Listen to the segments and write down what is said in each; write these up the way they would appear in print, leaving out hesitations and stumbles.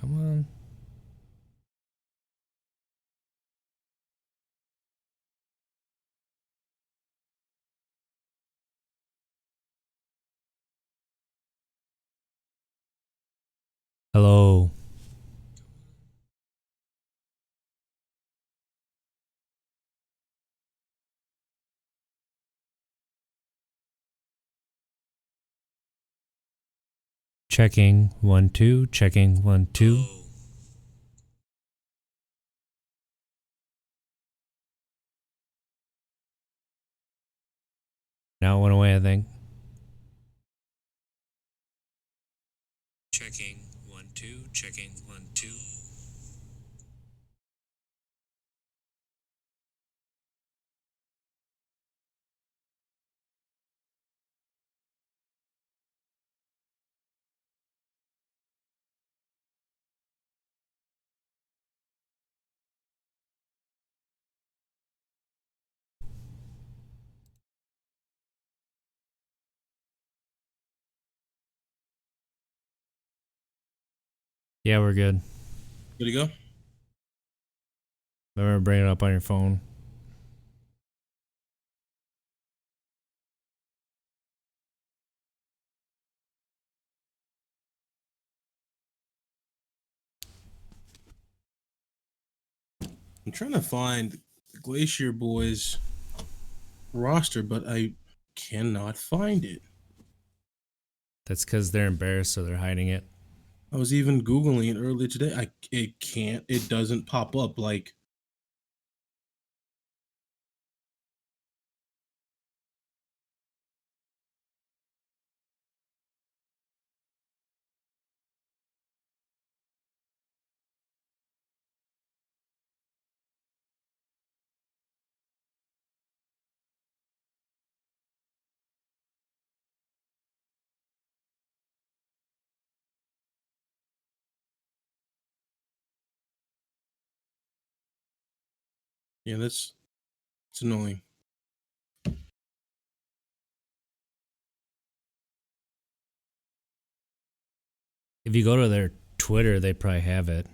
Come on. Hello. Checking 1 2. Checking 1 2. Now it went away, I think. Checking 1 2. Checking 1 2. Yeah, we're good. Good to go? Remember, bring it up on your phone. I'm trying to find Glacier Boys roster, but I cannot find it. That's because they're embarrassed, so they're hiding it. I was even Googling it earlier today. It doesn't pop up. Like, yeah, it's annoying. If you go to their Twitter, they probably have it.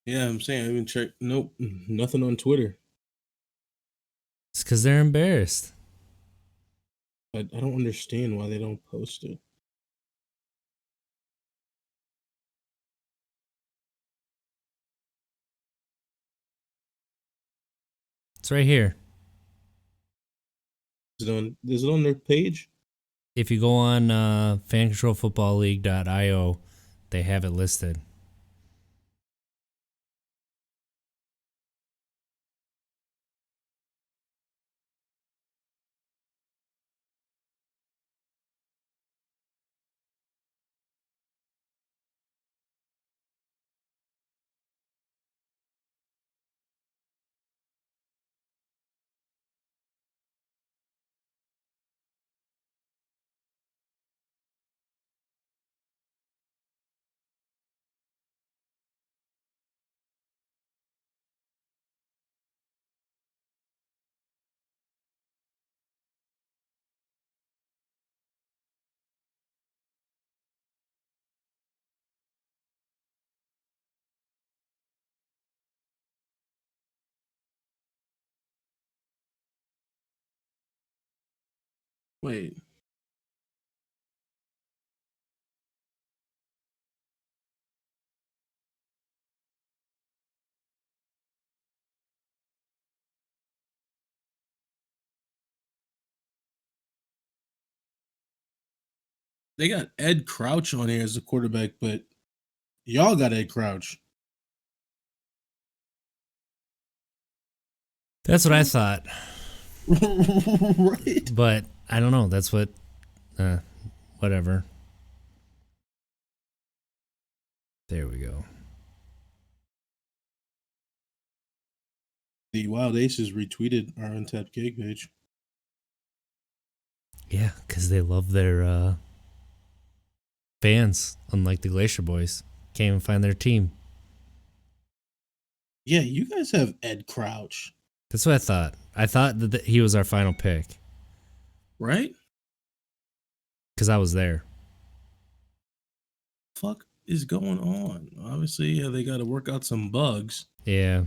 Yeah, I'm saying I even checked. Nope, nothing on Twitter. It's because they're embarrassed. I don't understand why they don't post it. It's right here. Is it on their page? If you go on fancontrolfootballleague.io, they have it listed. Wait, they got Ed Crouch on here as the quarterback, but Y'all got Ed Crouch. That's what I thought. Right? But I don't know. That's what, whatever. There we go. The Wild Aces retweeted our Untapped Keg page. Yeah, because they love their fans, unlike the Glacier Boys. Can't even find their team. Yeah, you guys have Ed Crouch. That's what I thought. I thought that he was our final pick Right? because I was there. Fuck is going on? Obviously, yeah, they got to work out some bugs. Yeah.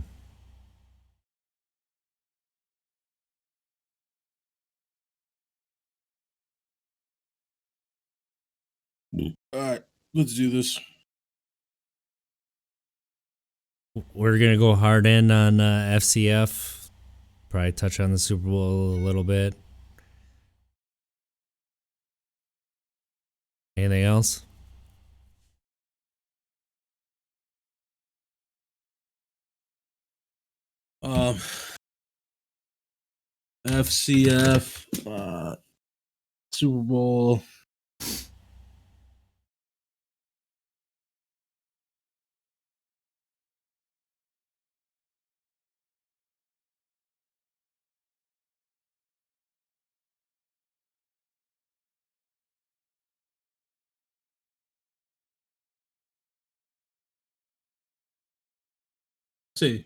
All right, let's do this. We're going to go hard in on FCF. Probably touch on the Super Bowl a little bit. Anything else? FCF, Super Bowl. Say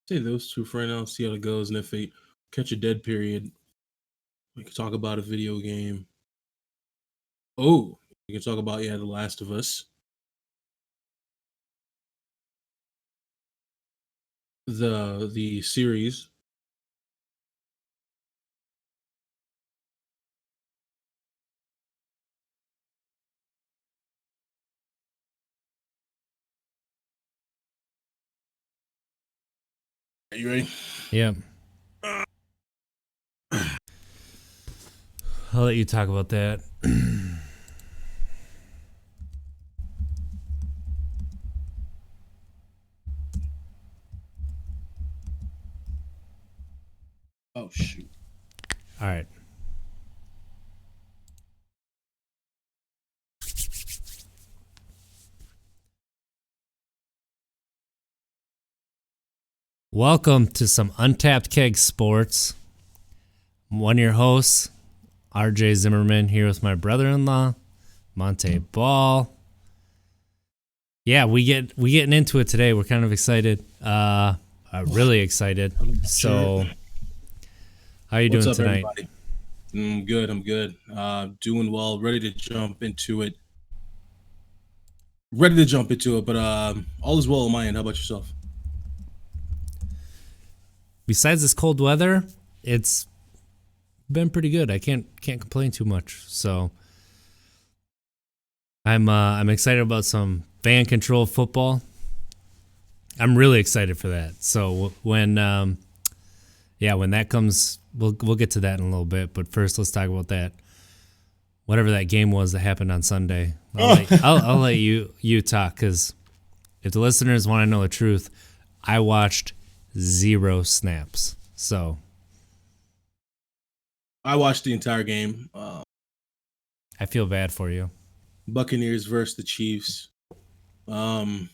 those two for right now. See how it goes, and if they catch a dead period, we can talk about a video game. Oh, we can talk about The Last of Us. The series. Are you ready? Yeah. I'll let you talk about that. Oh shoot. All right. Welcome to some Untapped Keg Sports. I'm one of your hosts, RJ Zimmerman, here with my brother-in-law, Monte Ball. Yeah, we getting into it today. We're kind of excited. Really excited. So, how you doing tonight? Everybody? I'm good. I'm good. Doing well. Ready to jump into it. But all is well on my end. How about yourself? Besides this cold weather, it's been pretty good. I can't complain too much. So, I'm excited about some fan control football. I'm really excited for that. So when that comes, we'll get to that in a little bit. But first, let's talk about that. Whatever that game was that happened on Sunday. I'll let you talk, because if the listeners want to know the truth, I watched 0 snaps. So I watched the entire game. I feel bad for you. Buccaneers versus the Chiefs. And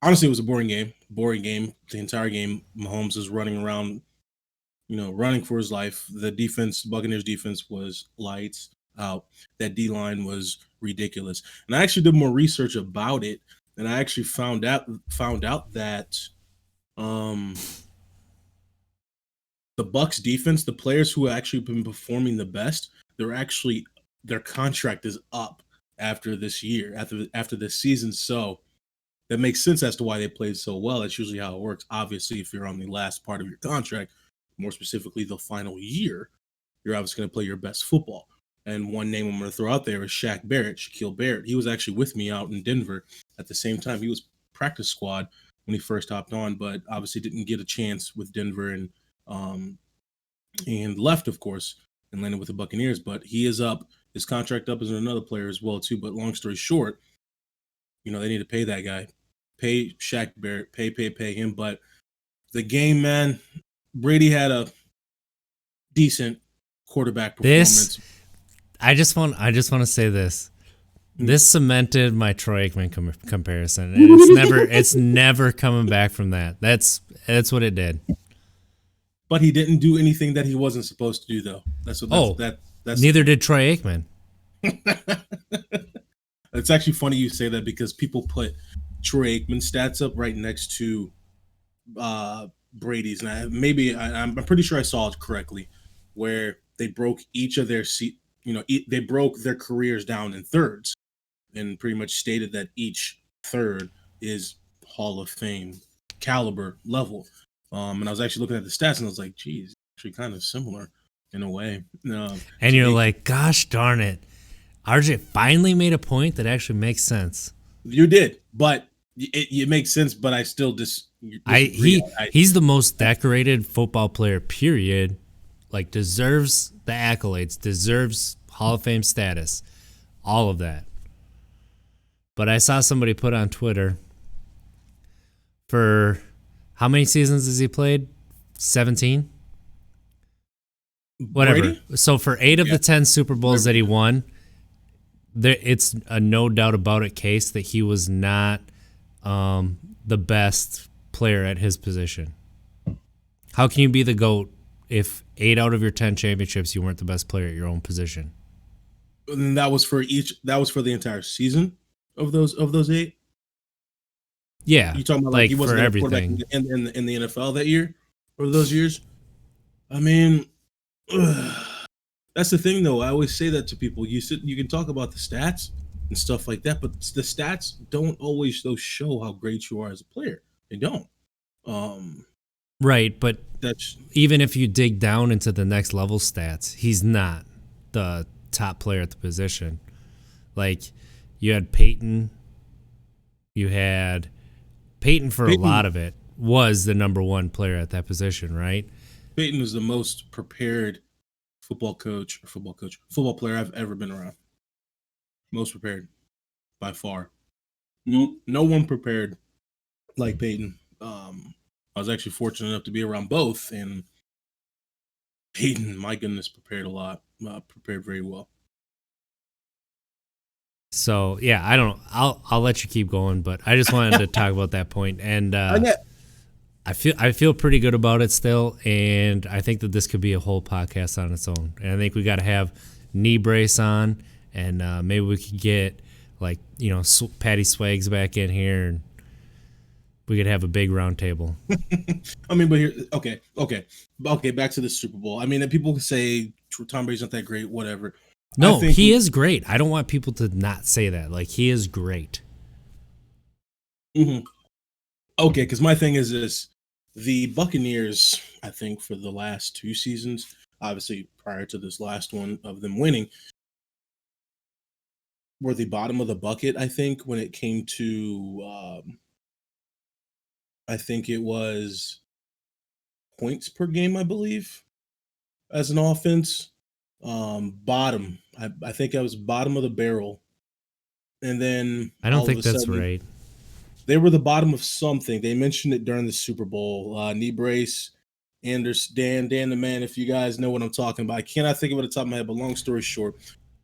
honestly, it was a boring game. The entire game. Mahomes is running around, running for his life. The Buccaneers defense was lights out. That D line was ridiculous. And I actually did more research about it, and I actually found out that the Bucs defense, the players who have actually been performing the best, their contract is up after this year, after this season. So that makes sense as to why they played so well. That's usually how it works. Obviously, if you're on the last part of your contract, more specifically the final year, you're obviously going to play your best football. And one name I'm going to throw out there is Shaquille Barrett. He was actually with me out in Denver at the same time. He was practice squad when he first hopped on, but obviously didn't get a chance with Denver and and left, of course, and landed with the Buccaneers. But he is up. His contract up as another player as well too. But long story short, they need to pay that guy, pay Shaq Barrett, pay him. But the game, man, Brady had a decent quarterback performance. I just want to say this. This cemented my Troy Aikman comparison, and it's never coming back from that. That's what it did. But he didn't do anything that he wasn't supposed to do, though. That's neither did Troy Aikman. It's actually funny you say that because people put Troy Aikman stats up right next to Brady's, and I'm pretty sure I saw it correctly, where they broke each of their they broke their careers down in thirds, and pretty much stated that each third is Hall of Fame caliber level. And I was actually looking at the stats, and I was like, geez, actually kind of similar in a way. And you're like, gosh darn it. RJ finally made a point that actually makes sense. You did, but it makes sense, but I still he's the most decorated football player, period. Like, deserves the accolades, deserves Hall of Fame status, all of that. But I saw somebody put on Twitter, for how many seasons has he played? 17? Whatever. Brady? So for 8 of the 10 Super Bowls that he won, it's a no doubt about it case that he was not the best player at his position. How can you be the GOAT if 8 out of your 10 championships you weren't the best player at your own position? And that was for the entire season of those 8. Yeah, you talking about like he wasn't for a everything in the NFL that year or those years. I mean, that's the thing, though. I always say that to people. You can talk about the stats and stuff like that, but the stats don't always show how great you are as a player. They don't. Right, but that's even if you dig down into the next level stats, he's not the top player at the position. Like, you had Peyton. For a lot of it was the number 1 player at that position, right? Peyton was the most prepared football player I've ever been around. Most prepared by far. No one prepared like Peyton. I was actually fortunate enough to be around both, and Peyton, my goodness, prepared a lot. Prepared very well. So yeah, I'll let you keep going, but I just wanted to talk about that point, and I feel pretty good about it still, and I think that this could be a whole podcast on its own. And I think we got to have Knee Brace on, and maybe we could get Patty Swags back in here, and we could have a big round table. I mean, but here, okay. Back to the Super Bowl. I mean, people say Tom Brady's not that great, whatever. No, he is great. I don't want people to not say that. Like, he is great. Mm-hmm. Okay, because my thing is this. The Buccaneers, I think, for the last 2 seasons, obviously prior to this last one of them winning, were the bottom of the bucket, I think, when it came to, I think it was points per game, I believe, as an offense. Bottom. I think I was bottom of the barrel. And then I don't think that's right. They were the bottom of something. They mentioned it during the Super Bowl. Knee Brace, Dan the man, if you guys know what I'm talking about. I cannot think of it at the top of my head, but long story short,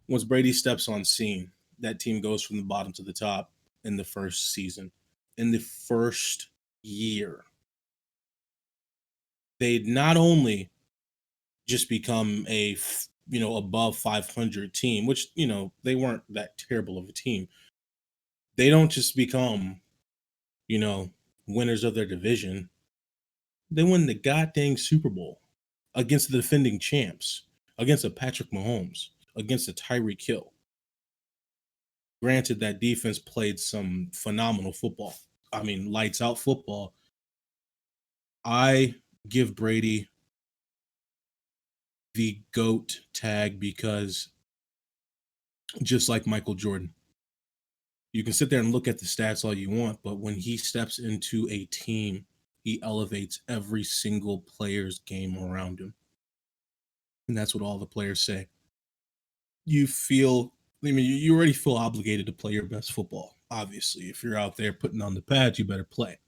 once Brady steps on scene, that team goes from the bottom to the top in the first season. In the first year, they not only just become a above 500 team, which they weren't that terrible of a team. They don't just become winners of their division. They win the goddamn Super Bowl against the defending champs, against a Patrick Mahomes, against a Tyreek Hill. Granted, that defense played some phenomenal football. I mean, lights out football. I give Brady the GOAT tag because just like Michael Jordan, you can sit there and look at the stats all you want, but when he steps into a team, he elevates every single player's game around him. And that's what all the players say. You feel, I mean, you already feel obligated to play your best football. Obviously, if you're out there putting on the pads, you better play.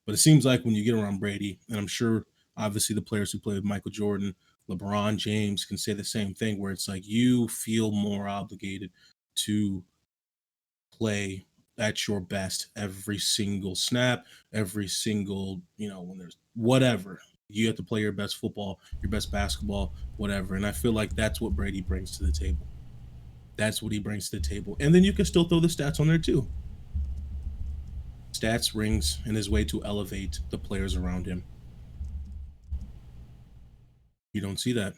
But it seems like when you get around Brady, and I'm sure obviously the players who play with Michael Jordan, LeBron James can say the same thing, where it's like you feel more obligated to play at your best every single snap, every single, when there's whatever. You have to play your best football, your best basketball, whatever. And I feel like that's what Brady brings to the table. That's what he brings to the table. And then you can still throw the stats on there too. Stats, rings, and his way to elevate the players around him. You don't see that.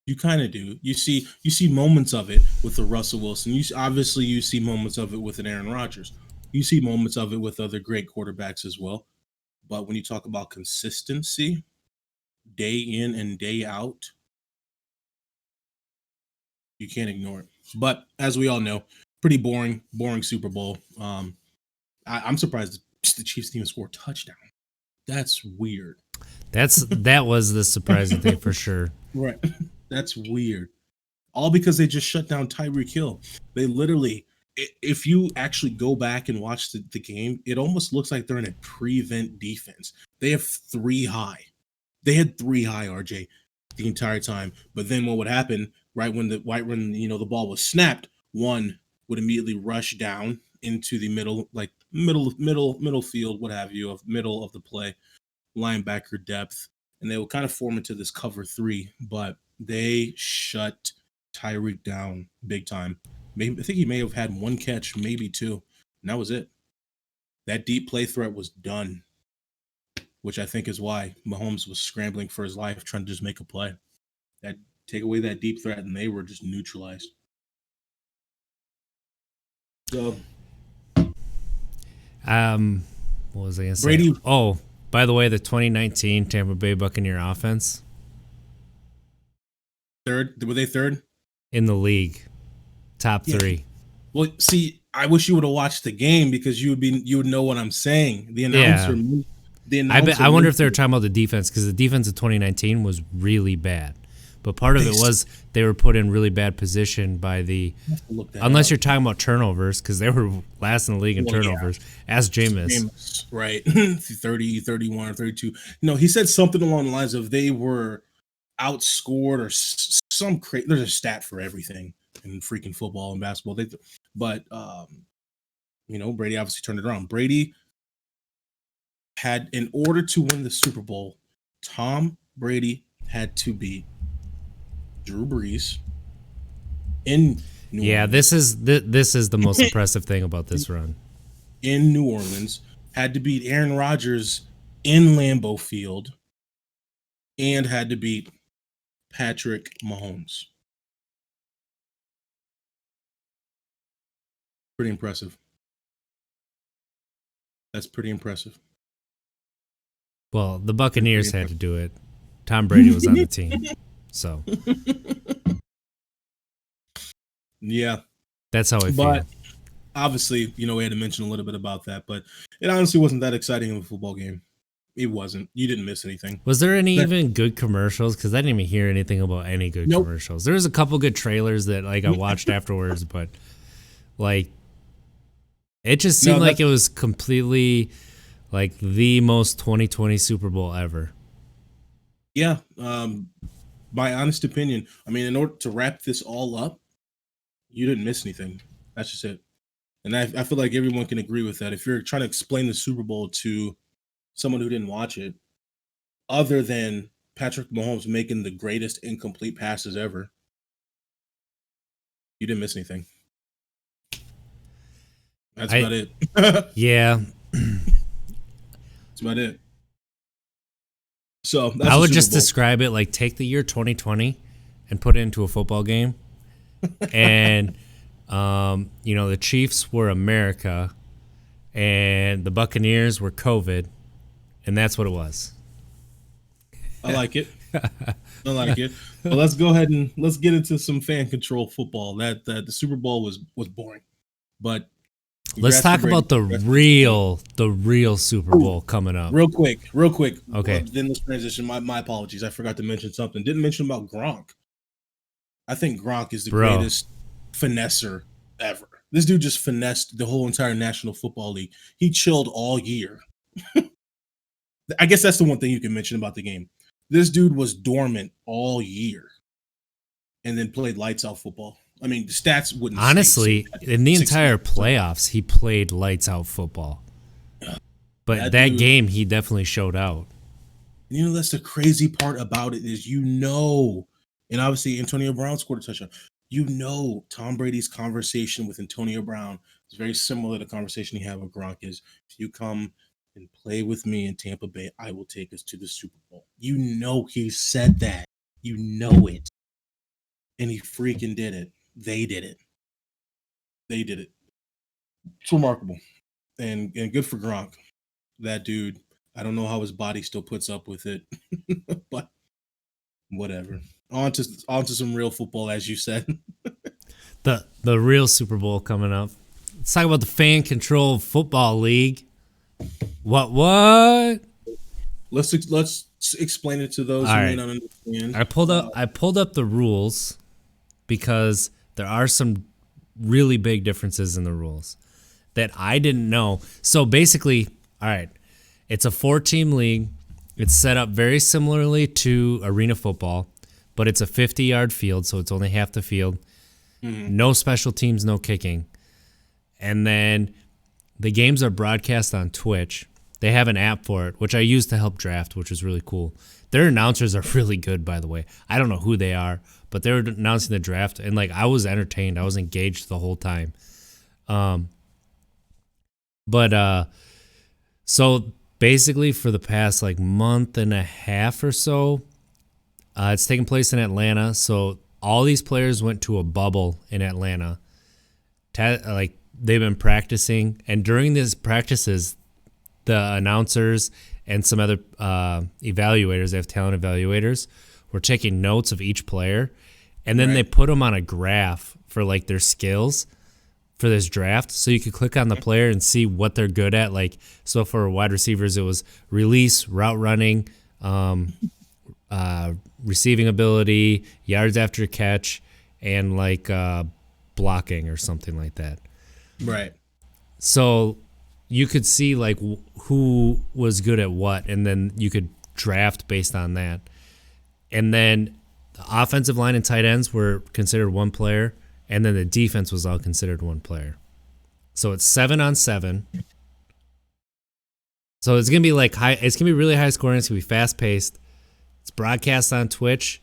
You kind of do. You see moments of it with the Russell Wilson. You see moments of it with an Aaron Rodgers. You see moments of it with other great quarterbacks as well. But when you talk about consistency, day in and day out, you can't ignore it. But as we all know, pretty boring Super Bowl. I'm surprised the Chiefs didn't even score a touchdown. That's weird. That was the surprising thing for sure. Right. That's weird. All because they just shut down Tyreek Hill. They literally, if you actually go back and watch the game, it almost looks like they're in a prevent defense. They have 3 high. They had 3 high, RJ, the entire time. But then what would happen right when the ball was snapped, one would immediately rush down into the middle field, what have you, of middle of the play, linebacker depth, and they will kind of form into this cover 3, but they shut Tyreek down big time. I think he may have had 1 catch, maybe 2, and that was it. That deep play threat was done, which I think is why Mahomes was scrambling for his life, trying to just make a play. That take away that deep threat, and they were just neutralized. So, what was I gonna say? Brady. Oh, by the way, the 2019 Tampa Bay Buccaneer offense, third? Were they third in the league? Top 3. Well, see, I wish you would have watched the game because you would know what I'm saying. The announcer. Yeah. I wonder if they were talking about the defense, because the defense of 2019 was really bad. But part of it was they were put in really bad position by unless you're talking about turnovers, because they were last in the league in turnovers. Yeah. Ask Jameis. Right. 30, 31, or 32. No, he said something along the lines of they were outscored or some crazy. There's a stat for everything in freaking football and basketball. Brady obviously turned it around. Brady had, in order to win the Super Bowl, Tom Brady had to beat Drew Brees in New Orleans. This is the most impressive thing about this run. In New Orleans, had to beat Aaron Rodgers in Lambeau Field, and had to beat Patrick Mahomes. Pretty impressive. That's pretty impressive. Well, the Buccaneers had to do it. Tom Brady was on the team. So, yeah, that's how I feel. But obviously, we had to mention a little bit about that. But it honestly wasn't that exciting of a football game. It wasn't. You didn't miss anything. Was there any even good commercials? Because I didn't even hear anything about any good commercials. There was a couple good trailers that I watched afterwards, but it just seemed like it was completely the most 2020 Super Bowl ever. Yeah. My honest opinion, in order to wrap this all up, you didn't miss anything. That's just it. And I feel like everyone can agree with that. If you're trying to explain the Super Bowl to someone who didn't watch it, other than Patrick Mahomes making the greatest incomplete passes ever, you didn't miss anything. That's about it. Yeah. That's about it. So that's I would just describe it like take the year 2020 and put it into a football game. And, the Chiefs were America and the Buccaneers were COVID. And that's what it was. I like it. I like it. Well, let's go ahead and let's get into some fan control football. That the Super Bowl was boring. But Let's Congrats to talk Brady. about the real Super Bowl coming up. Real quick. Okay. Then let's transition. My apologies. I forgot to mention something. Didn't mention about Gronk. I think Gronk is the greatest finesser ever. This dude just finessed the whole entire National Football League. He chilled all year. I guess that's the one thing you can mention about the game. This dude was dormant all year and then played lights out football. I mean, the stats wouldn't Honestly, in the entire playoffs, he played lights out football. But that dude, game, he definitely showed out. That's the crazy part about it is, and obviously Antonio Brown scored a touchdown. Tom Brady's conversation with Antonio Brown is very similar to the conversation he had with Gronk is, if you come and play with me in Tampa Bay, I will take us to the Super Bowl. He said that. It. And he freaking did it. They did it. It's remarkable. And good for Gronk. That dude, I don't know how his body still puts up with it, but whatever. On to some real football, as you said. The real Super Bowl coming up. Let's talk about the Fan Control Football League. What? Let's explain it to those who may not understand. I pulled up the rules because there are some really big differences in the rules that I didn't know. So basically, all right, it's a 4-team league. It's set up very similarly to arena football, but it's a 50-yard field, so it's only half the field. Mm-hmm. No special teams, no kicking. And then the games are broadcast on Twitch. They have an app for it, which I use to help draft, which is really cool. Their announcers are really good, by the way. I don't know who they are, but they were announcing the draft, and I was entertained. I was engaged the whole time. So basically for the past month and a half or so, it's taking place in Atlanta. So all these players went to a bubble in Atlanta. They've been practicing, and during these practices, the announcers and some other evaluators, they have talent evaluators, were taking notes of each player, and then they put them on a graph for their skills for this draft. So you could click on the player and see what they're good at. So for wide receivers, it was release, route running, receiving ability, yards after catch, and blocking or something like that. Right. So you could see who was good at what, and then you could draft based on that. And then the offensive line and tight ends were considered one player, and then the defense was all considered one player. So it's 7-on-7. So it's gonna be it's gonna be really high scoring. It's gonna be fast paced. It's broadcast on Twitch,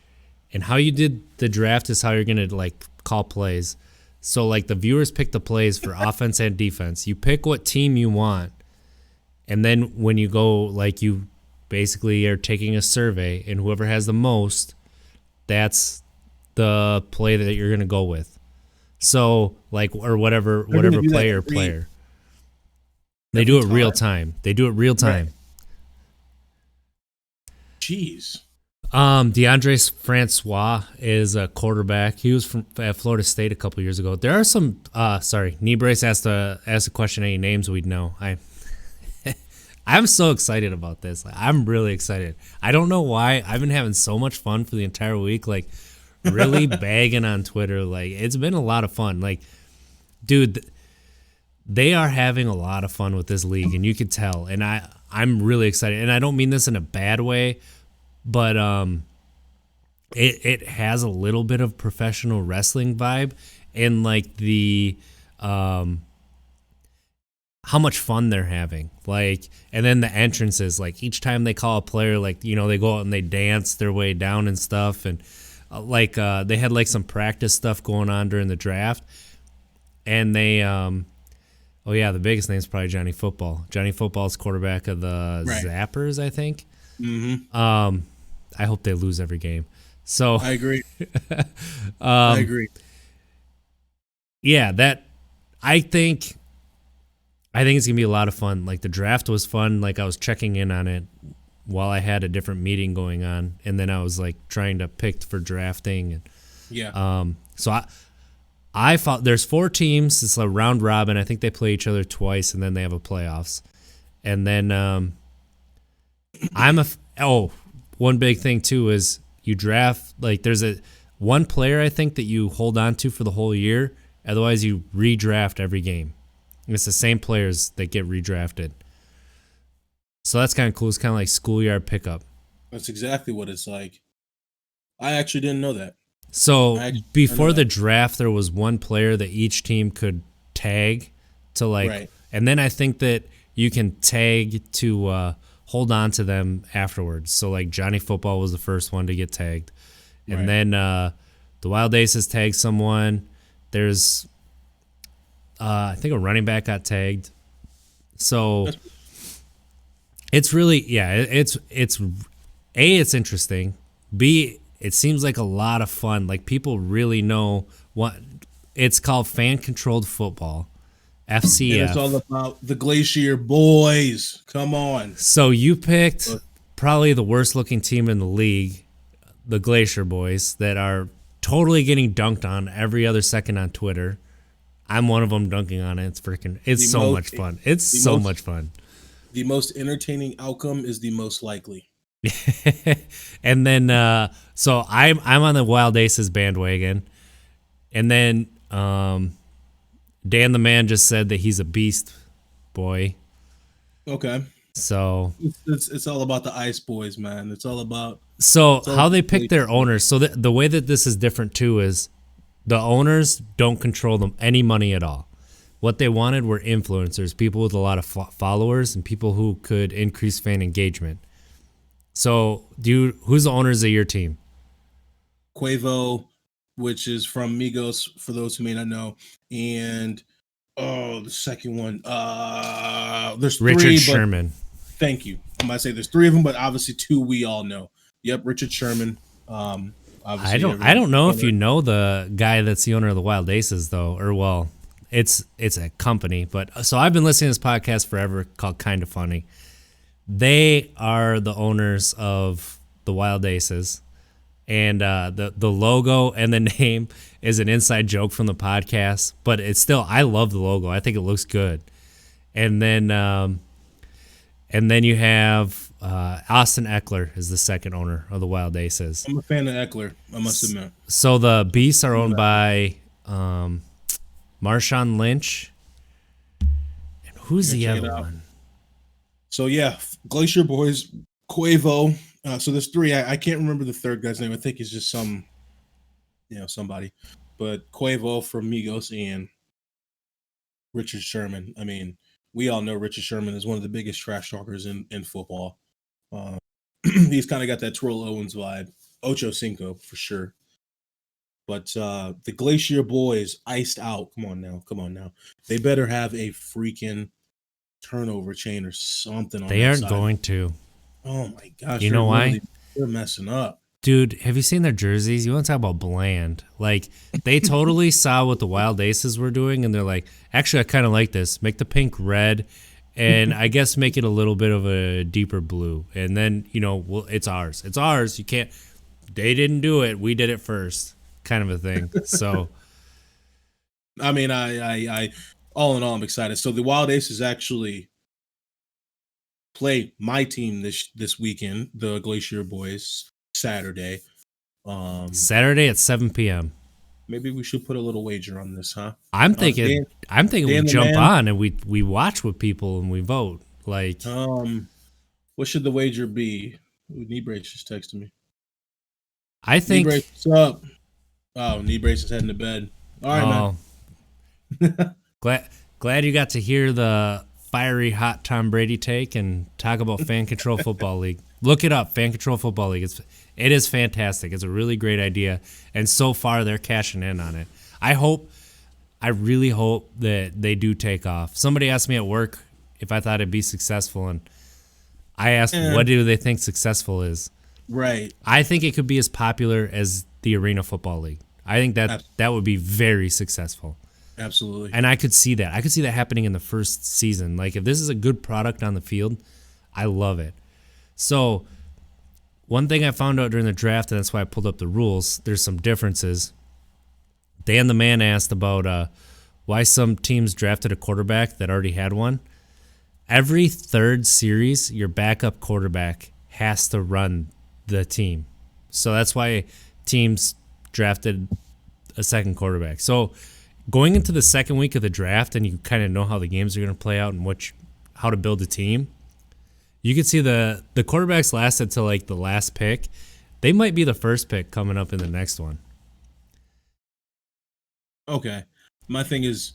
and how you did the draft is how you're gonna call plays. So the viewers pick the plays for offense and defense. You pick what team you want, and then when you go you basically are taking a survey, and whoever has the most, that's the play that you're gonna go with. So or whatever player. They do it real time. Right. Jeez. DeAndre Francois is a quarterback. He was at Florida State a couple years ago. There are some. Kneebrace asked a question. Any names we'd know? I'm so excited about this. I'm really excited. I don't know why. I've been having so much fun for the entire week. Really bagging on Twitter. It's been a lot of fun. Dude, they are having a lot of fun with this league, and you could tell. And I'm really excited. And I don't mean this in a bad way, but it has a little bit of professional wrestling vibe, and the how much fun they're having. And then the entrances, each time they call a player, they go out and they dance their way down and stuff, and they had some practice stuff going on during the draft, and they the biggest name is probably Johnny Football. Johnny Football's quarterback of the Zappers, I think. Mm-hmm. I hope they lose every game. So I agree. I agree. Yeah, I think it's gonna be a lot of fun. The draft was fun. I was checking in on it while I had a different meeting going on, and then I was trying to pick for drafting, and so There's 4 teams. It's a round robin. I think they play each other twice, and then they have a playoffs. And then one big thing too is you draft, like, there's one player I think that you hold on to for the whole year. Otherwise, you redraft every game. And it's the same players that get redrafted. So that's kind of cool. It's kind of like schoolyard pickup. That's exactly what it's like. I actually didn't know that. So before the draft, there was one player that each team could tag to, like, Right. And then I think that you can tag to hold on to them afterwards. So, like, Johnny Football was the first one to get tagged. And Right. then the Wild Aces tagged someone. There's, I think a running back got tagged. So it's really, it's A, it's interesting. B, it seems like a lot of fun. Like, people really know what it's called. Fan controlled football, FCF. And it's all about the Glacier Boys. Come on. So you picked probably the worst looking team in the league, the Glacier Boys, that are totally getting dunked on every other second on Twitter. I'm one of them dunking on it. It's so much fun. It's so much fun. The most entertaining outcome is the most likely. And then, so I'm on the Wild Aces bandwagon, and then Dan the Man just said that he's a beast boy. Okay. So it's all about the Ice Boys, man. It's all about. So how they pick their owners. So the way that this is different too is the owners don't control them any money at all. What they wanted were influencers, people with a lot of followers, and people who could increase fan engagement. So who's the owners of your team? Quavo, which is from Migos, for those who may not know, and the second one. There's Richard three, Sherman. Thank you. I'm gonna say there's 3 of them, but obviously 2 we all know. Yep, Richard Sherman. I don't know if you know the guy that's the owner of the Wild Aces though, or well, it's a company. But so I've been listening to this podcast forever called Kind of Funny. They are the owners of the Wild Aces, and the logo and the name is an inside joke from the podcast. But it's still, I love the logo. I think it looks good. And then you have Austin Eckler is the second owner of the Wild Aces. I'm a fan of Eckler, I must admit. So the Beasts are owned by Marshawn Lynch. And who's the other one? So yeah, Glacier Boys, Quavo. So there's 3. I can't remember the third guy's name. I think he's just somebody. But Quavo from Migos and Richard Sherman. I mean, we all know Richard Sherman is one of the biggest trash talkers in football. He's kind of got that Terrell Owens vibe. Ocho Cinco for sure. But the Glacier Boys iced out. Come on now. They better have a freaking turnover chain or something on They aren't going to. Oh my gosh. You know why? They're messing up. Dude, have you seen their jerseys? You want to talk about bland. Like, they totally saw what the Wild Aces were doing, and they're like, actually, I kind of like this. Make the pink red, and I guess make it a little bit of a deeper blue. And then, it's ours. It's ours. You can't. They didn't do it. We did it first, kind of a thing. So, I mean, I all in all, I'm excited. So the Wild Aces actually play my team this weekend, the Glacier Boys, Saturday. Saturday at 7 p.m. Maybe we should put a little wager on this, huh? I'm thinking we jump on and we watch with people and we vote. Like, what should the wager be? Ooh, knee brace just texted me. I think. Knee brace, what's up? Oh, knee brace is heading to bed. All right, man. Glad you got to hear the fiery hot Tom Brady take and talk about Fan Control Football League. Look it up, Fan Control Football League. It is fantastic. It's a really great idea, and so far they're cashing in on it. I really hope that they do take off. Somebody asked me at work if I thought it'd be successful, and I asked, what do they think successful is? Right. I think it could be as popular as the Arena Football League. I think that would be very successful. Absolutely. And I could see that. I could see that happening in the first season. Like, if this is a good product on the field, I love it. So, one thing I found out during the draft, and that's why I pulled up the rules, there's some differences. Dan the Man asked about why some teams drafted a quarterback that already had one. Every third series, your backup quarterback has to run the team. So that's why teams drafted a second quarterback. So going into the second week of the draft and you kind of know how the games are going to play out and how to build a team, you can see the quarterbacks lasted till like the last pick. They might be the first pick coming up in the next one. Okay. My thing is,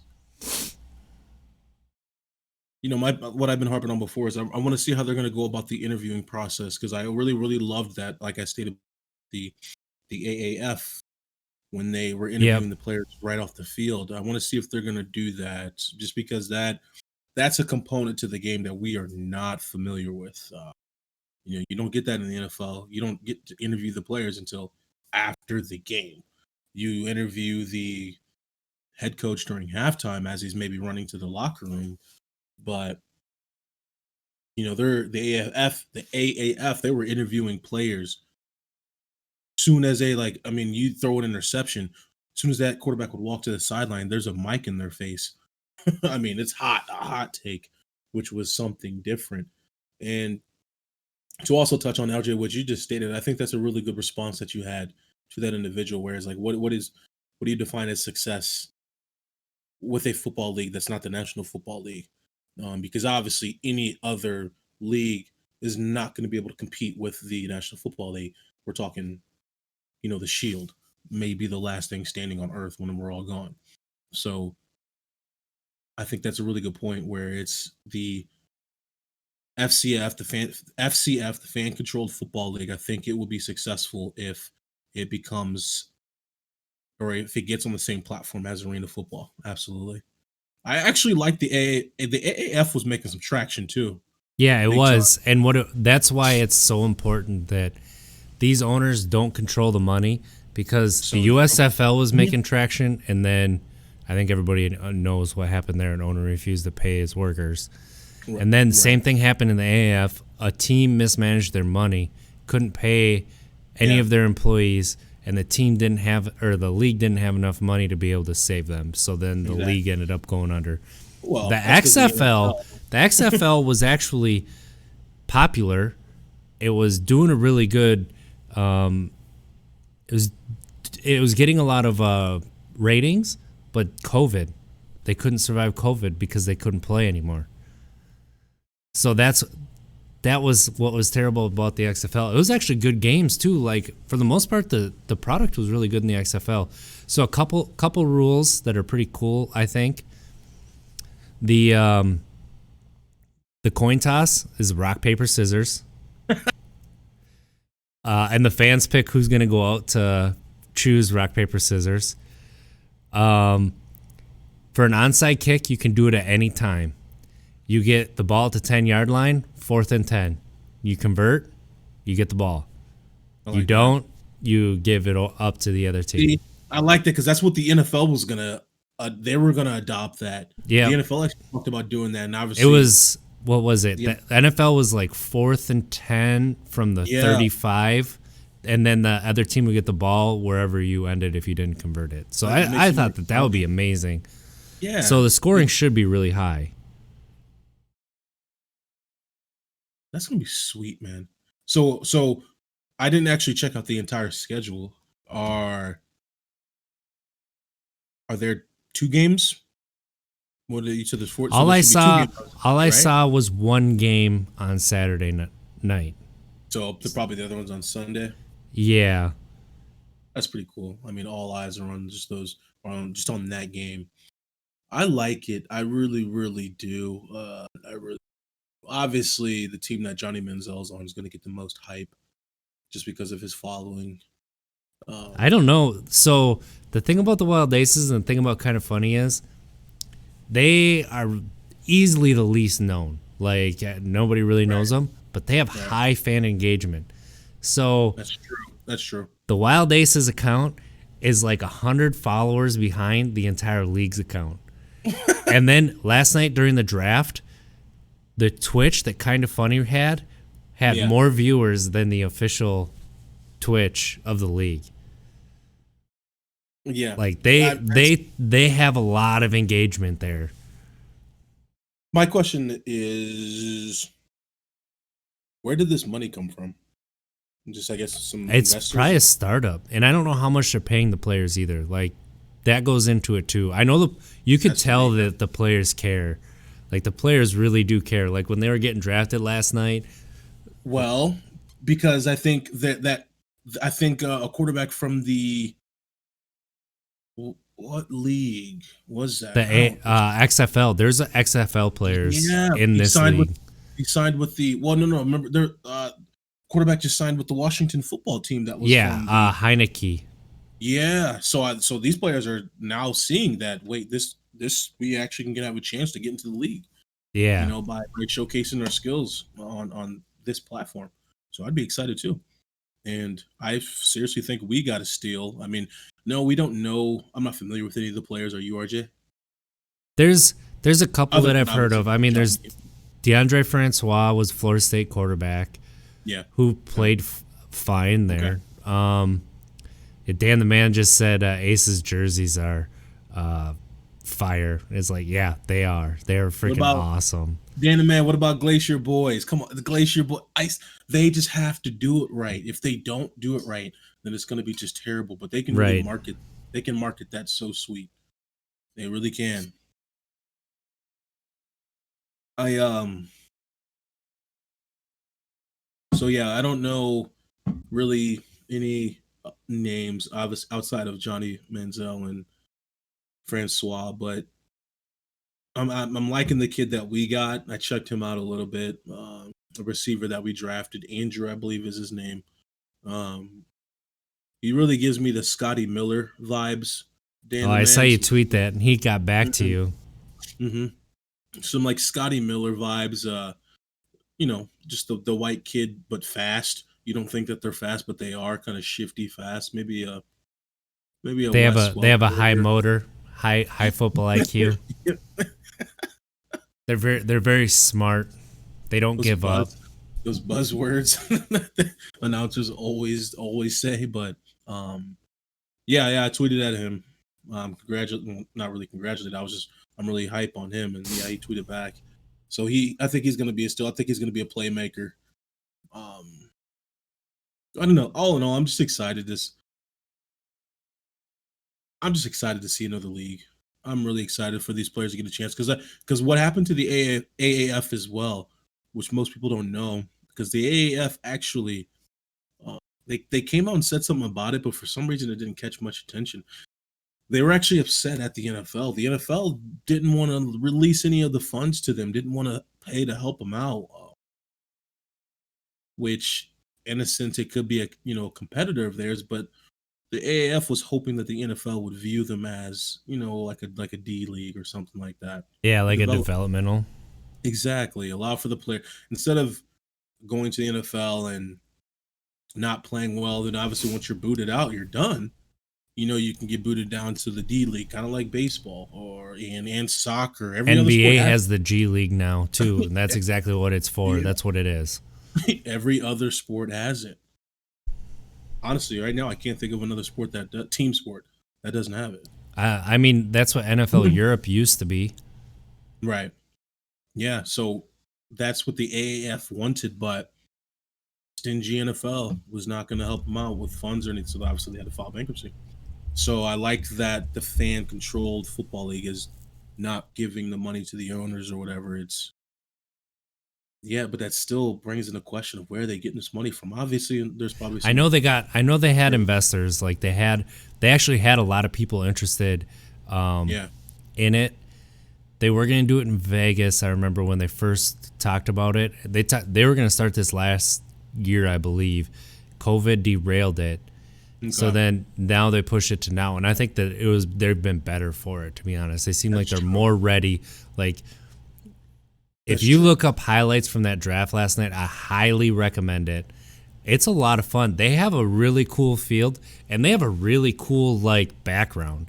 what I've been harping on before is I want to see how they're going to go about the interviewing process, because I really, really loved that. Like I stated, the AAF, when they were Yep. interviewing the players right off the field. I want to see if they're going to do that, just because that's a component to the game that we are not familiar with. You don't get that in the NFL. You don't get to interview the players until after the game. You interview the head coach during halftime as he's maybe running to the locker room, but they're the AAF. They were interviewing players soon as you throw an interception. As soon as that quarterback would walk to the sideline, there's a mic in their face. It's a hot take, which was something different. And to also touch on LJ, what you just stated, I think that's a really good response that you had to that individual. Whereas, like, what do you define as success with a football league that's not the National Football League? Because obviously, any other league is not going to be able to compete with the National Football League. We're talking, the Shield may be the last thing standing on Earth when we're all gone. So, I think that's a really good point where it's the FCF, the fan controlled football league. I think it will be successful if it becomes, or if it gets on the same platform as arena football. Absolutely. I actually like the AAF was making some traction too. Yeah, it Big time. was. And that's why it's so important that these owners don't control the money, because the USFL was making traction, and then I think everybody knows what happened there. An owner refused to pay his workers. Right, And then same thing happened in the AAF. A team mismanaged their money, couldn't pay any of their employees, and the league didn't have enough money to be able to save them. So then the league ended up going under. Well, the XFL was actually popular. It was doing a really good. It was getting a lot of ratings, but COVID, they couldn't survive COVID because they couldn't play anymore. So that was what was terrible about the XFL. It was actually good games too. Like, for the most part, the product was really good in the XFL. So a couple rules that are pretty cool, I think. The coin toss is rock, paper, scissors. And the fans pick who's going to go out to choose rock, paper, scissors. For an onside kick, you can do it at any time. You get the ball at the 10-yard line, 4th and 10. You convert, you get the ball. You don't, you give it up to the other team. See, I liked it because that's what the NFL was gonna. They were gonna adopt that. Yeah, the NFL actually talked about doing that, and obviously it was. What was it? Yeah. The NFL was like 4th and 10 from the 35, and then the other team would get the ball wherever you ended if you didn't convert it. So I thought that would be amazing. Yeah. So the scoring should be really high. That's gonna be sweet, man. So I didn't actually check out the entire schedule. Are there 2 games? What you said there's 4. All I saw was one game on Saturday night. So probably the other one's on Sunday. Yeah, that's pretty cool. All eyes are on just on that game. I like it. I really, really do. Obviously, the team that Johnny Manziel's on is going to get the most hype, just because of his following. I don't know. So the thing about the Wild Aces and the thing about Kind of Funny is they are easily the least known. Like, nobody really knows them, but they have high fan engagement. So That's true. The Wild Aces account is like 100 followers behind the entire league's account. And then last night during the draft, the Twitch that Kind of Funny had more viewers than the official Twitch of the league. Yeah. Like I, they have a lot of engagement there. my question is, where did this money come from? Just, I guess, some It's investors. probably a startup, and I don't know how much they're paying the players either. Like that goes into it too. I know you could Has to be. tell that the players care. Like the players really do care. Like when they were getting drafted last night. Well, because I think I think a quarterback from the what league was that? I don't. XFL. There's XFL players Yeah, in he this signed with league. the. Well, no, no. Remember, their quarterback just signed with the Washington football team. That was Yeah, from the. Heineke. Yeah, so these players are now seeing that. Wait, this we actually can have a chance to get into the league. Yeah, By showcasing our skills on this platform. So I'd be excited too. And I seriously think we got to steal. I mean, no, we don't know. I'm not familiar with any of the players. Are you, RJ? there's a couple Other that than I've heard obviously of. I mean, there's Johnny. DeAndre Francois was Florida State quarterback Yeah. who played fine Okay. there. Dan the man just said Aces jerseys are fire. It's like, yeah, they are. They are What freaking about awesome. Danny Man? What about Glacier Boys? Come on, the Glacier Boy Ice. They just have to do it right. If they don't do it right, then it's going to be just terrible. But they can really Right. market. They can market that so sweet. They really can. I So yeah, I don't know really any names outside of Johnny Manziel and Francois, but I'm liking the kid that we got. I checked him out a little bit. The receiver that we drafted, Andrew, I believe is his name. Um, he really gives me the Scotty Miller vibes. Oh, Dan the I saw man, you tweet that, and he got back to mm-hmm, you. mm-hmm. Some like Scotty Miller vibes. Just the white kid, but fast. You don't think that they're fast, but they are kind of shifty fast. Maybe a Wes They have a high Welker. motor, high football IQ. They're very smart. They don't those give up. buzz those buzzwords announcers always say. But yeah, I tweeted at him. Not really congratulated. I'm really hype on him, and yeah, he tweeted back. So I think he's gonna be a still. I think he's gonna be a playmaker. Um, I don't know. All in all, I'm just excited to see another league. I'm really excited for these players to get a chance because what happened to the AAF as well, which most people don't know, because the AAF actually uh, they came out and said something about it, but for some reason it didn't catch much attention. They were actually upset at the NFL. The NFL didn't want to release any of the funds to them, didn't want to pay to help them out, which in a sense it could be a competitor of theirs, but the AAF was hoping that the NFL would view them as, like a D league or something like that. Yeah, like a Develop developmental. exactly, allow for the player instead of going to the NFL and not playing well. Then obviously once you're booted out, you're done. You can get booted down to the D league, kind of like baseball or and soccer. Every other sport NBA has has the G League now too, and that's exactly what it's for. yeah, That's what it is. every other sport has it. Honestly, right now I can't think of another sport team sport that doesn't have it. I mean, that's what NFL Europe used to be. Right. Yeah, so that's what the AAF wanted, but stingy NFL was not going to help them out with funds or anything. So obviously they had to file bankruptcy. So I like that the fan-controlled football league is not giving the money to the owners or whatever. It's yeah, but that still brings in the question of where are they getting this money from. Obviously, there's probably some. I know they had investors. Like they actually had a lot of people interested Yeah. in it. They were going to do it in Vegas. I remember when they first talked about it. They were going to start this last year, I believe. COVID derailed it. Okay. So then now they push it to now, and I think that they've been better for it, to be honest. They seem like they're more ready. Like if you look up highlights from that draft last night, I highly recommend it. It's a lot of fun. They have a really cool field, and they have a really cool like background.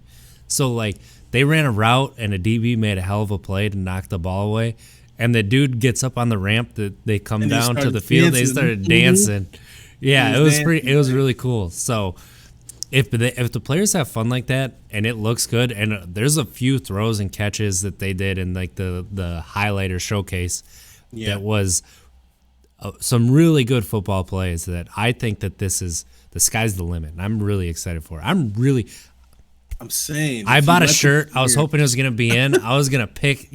So like they ran a route, and a DB made a hell of a play to knock the ball away, and the dude gets up on the ramp that they come And down to the field. They started dancing. Yeah, it was pretty. It was really cool. So if the players have fun like that and it looks good, and there's a few throws and catches that they did in like the highlight or showcase that was some really good football plays, that I think that this is the sky's the limit. And I'm really excited for it. I'm saying, I bought a shirt. I was hoping it was gonna be in. I was gonna pick,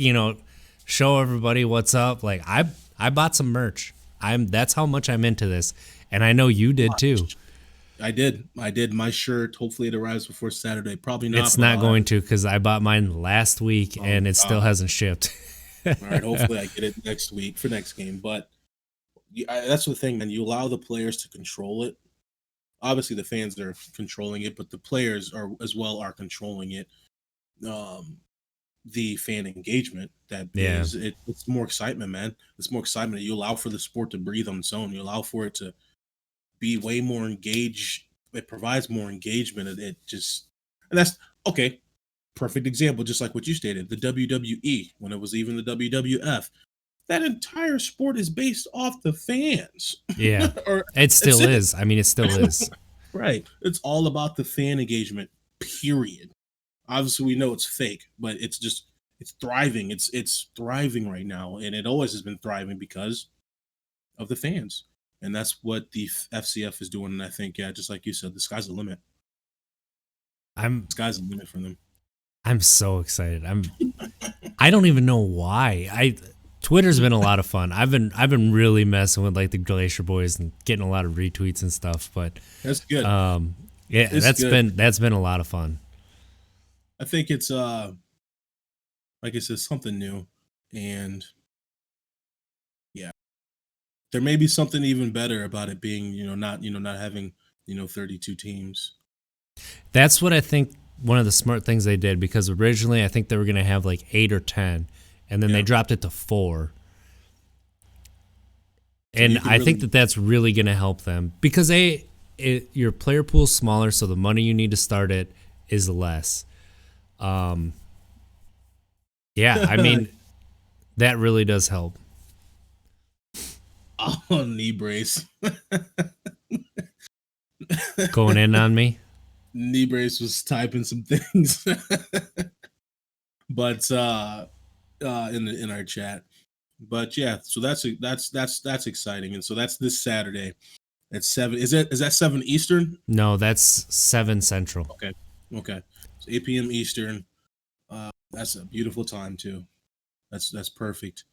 show everybody what's up. Like I bought some merch. That's how much I'm into this, and I know you did too. I did. My shirt. Hopefully, it arrives before Saturday. Probably not. It's not going to, because I bought mine last week and it still hasn't shipped. All right. Hopefully, I get it next week for next game. But that's the thing, man. You allow the players to control it. Obviously, the fans are controlling it, but the players are controlling it. The fan engagement it's more excitement, man. It's more excitement. You allow for the sport to breathe on its own. You allow for it to be way more engaged. It provides more engagement. And that's okay. Perfect example, just like what you stated, the WWE, when it was even the WWF, that entire sport is based off the fans. Yeah. It still is. I mean, it still is. Right. It's all about the fan engagement, period. Obviously, we know it's fake, but it's thriving. It's thriving right now, and it always has been thriving because of the fans. And that's what the FCF is doing. And I think, just like you said, the sky's the limit. The sky's the limit for them. I'm so excited. I don't even know why. Twitter's been a lot of fun. I've been really messing with like the Glacier Boys and getting a lot of retweets and stuff. But that's good. That's been a lot of fun. I think it's like I said, something new, and there may be something even better about it being, not having, 32 teams. That's what I think one of the smart things they did, because originally I think they were going to have like 8 or 10, and then they dropped it to 4. And I think that's really going to help them, because your player pool is smaller, so the money you need to start it is less. I mean, that really does help. Oh, knee brace. Going in on me. Knee brace was typing some things. But in our chat. But yeah, so that's exciting. And so that's this Saturday at 7. Is that 7 Eastern? No, that's 7 Central. Okay. So 8 p.m. Eastern. That's a beautiful time too. That's perfect.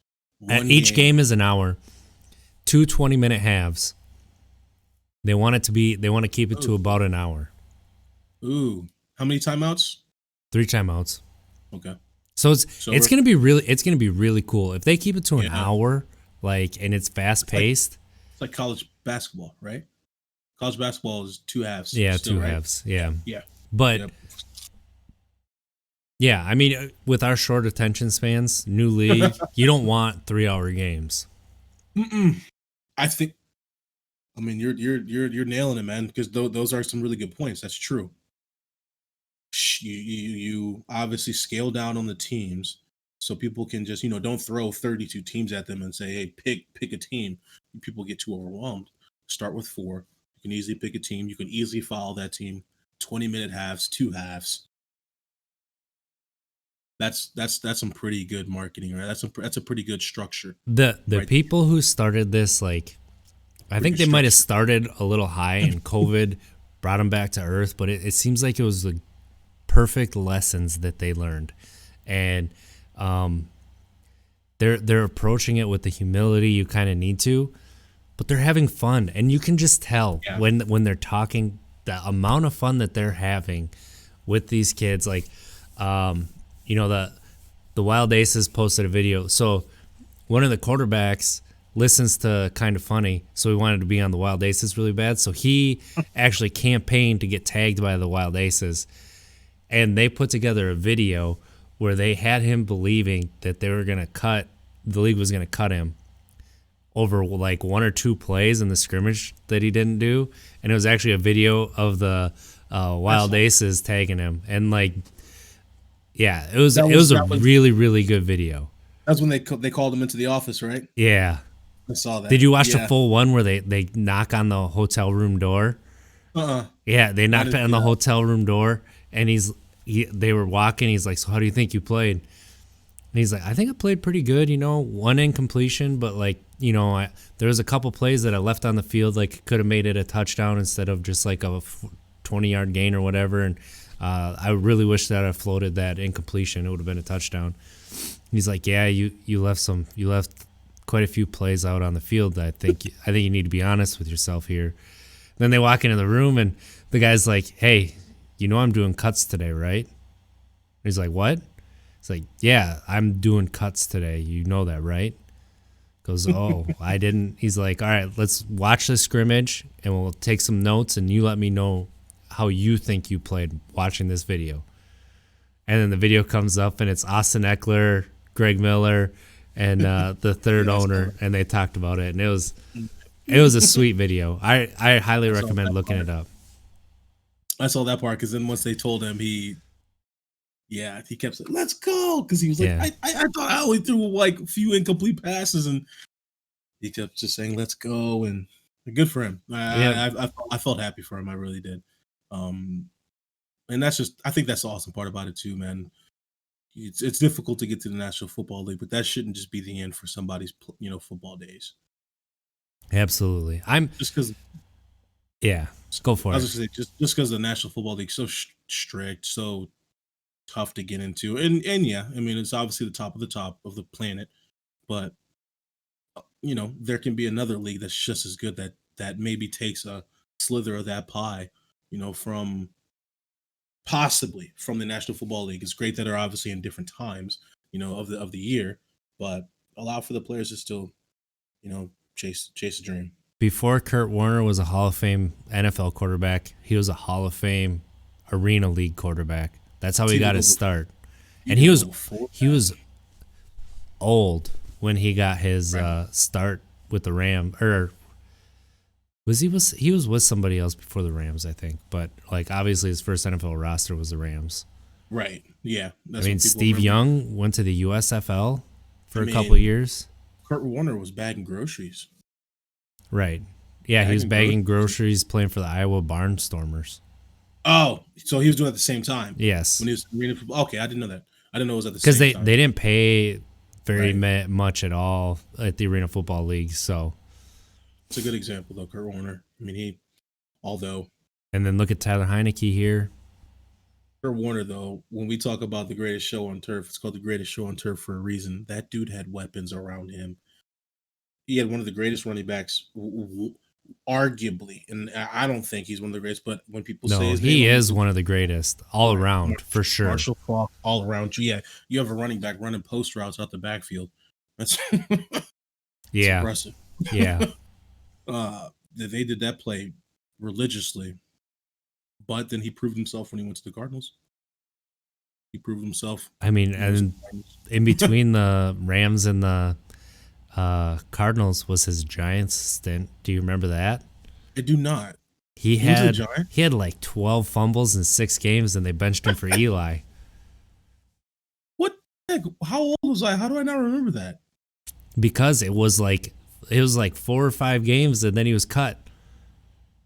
Each game is an hour. 2 20-minute halves. They want to keep it to about an hour. Ooh. How many timeouts? 3 timeouts. Okay. So it's gonna be really cool if they keep it to an hour, and it's fast paced. It's like college basketball, right? College basketball is 2 halves. Yeah, still, 2 right? halves. Yeah. Yeah. But yeah, I mean, with our short attention spans, new league, you don't want 3-hour games. I think. I mean, you're nailing it, man. Because those are some really good points. That's true. You obviously scale down on the teams, so people can just don't throw 32 teams at them and say, hey, pick a team. People get too overwhelmed. Start with 4. You can easily pick a team. You can easily follow that team. 20-minute halves, 2 halves. That's some pretty good marketing, right? That's a pretty good structure. The people who started this, I think they might have started a little high, and COVID brought them back to earth. But it seems like it was the perfect lessons that they learned, and they're approaching it with the humility you kind of need to, but they're having fun, and you can just tell when they're talking the amount of fun that they're having with these kids. The Wild Aces posted a video. So one of the quarterbacks listens to Kind of Funny, so he wanted to be on the Wild Aces really bad. So he actually campaigned to get tagged by the Wild Aces, and they put together a video where they had him believing that the league was going to cut him over 1 or 2 plays in the scrimmage that he didn't do, and it was actually a video of the Wild Aces tagging him, and it was a really, really good video. That's when they called him into the office, right? Yeah. I saw that. Did you watch the full one where they knock on the hotel room door? Yeah, they I knocked didn't on see the that. hotel room door, and they were walking. He's like, "So how do you think you played?" And he's like, "I think I played pretty good. One incompletion, but there was a couple plays that I left on the field, like could have made it a touchdown instead of just like a 20-yard gain or whatever. And I really wish that I floated that incompletion. It would have been a touchdown." He's like, "Yeah, you left quite a few plays out on the field. I think you need to be honest with yourself here." Then they walk into the room, and the guy's like, "Hey, I'm doing cuts today, right?" He's like, "What?" It's like, "Yeah, I'm doing cuts today. You know that, right?" Goes, "Oh, I didn't." He's like, "All right, let's watch the scrimmage, and we'll take some notes, and you let me know how you think you played watching this video." And then the video comes up, and it's Austin Eckler, Greg Miller, and the third Yeah, I saw owner, and they talked about it, and it was a sweet video. I highly I saw recommend that looking part. it up. I saw that part because then once they told him, he kept saying, "Let's go," because he was like, Yeah, I thought I only threw like a few incomplete passes, and he kept just saying, "Let's go," and good for him. yeah. I felt happy for him. I really did. Um, and I think that's the awesome part about it too, man. It's difficult to get to the National Football League, but that shouldn't just be the end for somebody's football days. Absolutely. Just because Yeah, go I for was it. just say just because the National Football League is so strict, so tough to get into, and yeah, I mean it's obviously the top of the planet, but there can be another league that's just as good that maybe takes a slither of that pie, from possibly from the National Football League. It's great that they're obviously in different times, of the year, but allow for the players to still, chase a dream. Before Kurt Warner was a Hall of Fame NFL quarterback, he was a Hall of Fame Arena League quarterback. That's how To he even got go his before, start. And even go before he that, was old when he got his right? start with the Ram, or he was with somebody else before the Rams, I think. But like obviously his first NFL roster was the Rams. Right. Yeah, I that's mean, what people Steve remember. Young went to the USFL I for a couple mean, years. Kurt Warner was bagging groceries, Right. Yeah, he was bagging bagging groceries. groceries playing for the Iowa Barnstormers. Oh, so he was doing it at the same time when Yes. he was reading. Okay, I didn't know that. I didn't know it was at the Because same they time. didn't pay very Right. much at all at the Arena Football League. So, It's a good example though, Kurt Warner. I mean, although and then look at Tyler Heineke here. Kurt Warner though, when we talk about the greatest show on turf, it's called the greatest show on turf for a reason. That dude had weapons around him. He had one of the greatest running backs, arguably, and I don't think he's one of the greatest. But when people say No, his name, he I'm is like, one of the greatest all right, around for sure. Marshall Falk, all around you. Yeah, you have a running back running post routes out the backfield. That's it's Yeah, impressive. yeah. They did that play religiously, but then he proved himself when he went to the Cardinals. He proved himself I mean, when he was in and the Cardinals. in between the Rams and the Cardinals was his Giants stint. Do you remember that? I do not. He He went to the had Giants. he had like 12 fumbles in 6 games, and they benched him for Eli What the heck? How old was I? How do I not remember that? because it was like 4 or 5 games, and then he was cut.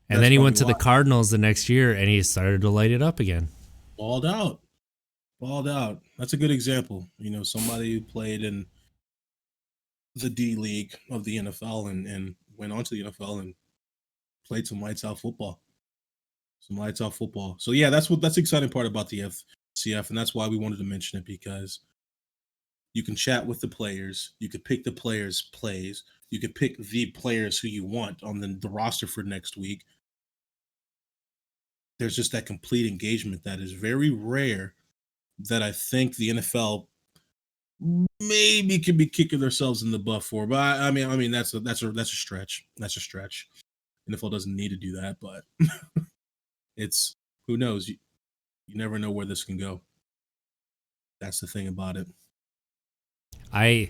And That's then he probably went to why. the Cardinals the next year, and he started to light it up again. Balled out. Balled out. That's a good example. Somebody who played in the D League of the NFL and went on to the NFL and played some lights out football. Some lights out football. So yeah, that's the exciting part about the FCF, and that's why we wanted to mention it because you can chat with the players, you could pick the players' plays, you could pick the players who you want on the roster for next week. There's just that complete engagement that is very rare that I think the NFL maybe could be kicking themselves in the butt for. But I mean that's a stretch. That's a stretch. NFL doesn't need to do that, but it's who knows. You never know where this can go. That's the thing about it. I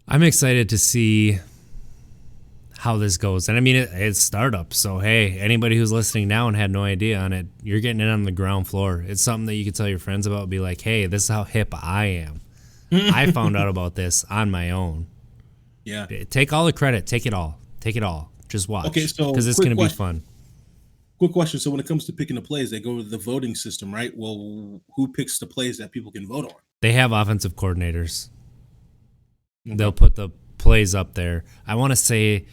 I'm excited to see how this goes. And I mean, it's startup. So, hey, anybody who's listening now and had no idea on it, you're getting it on the ground floor. It's something that you could tell your friends about. Be like, hey, this is how hip I am. I found out about this on my own. Yeah. Take all the credit. Take it all. Take it all. Just Okay, watch so because it's quick going to be question. fun. quick question. So when it comes to picking the plays, they go with the voting system, right? Well, who picks the plays that people can vote on? They have offensive coordinators. Okay. They'll put the plays up there. I want to say,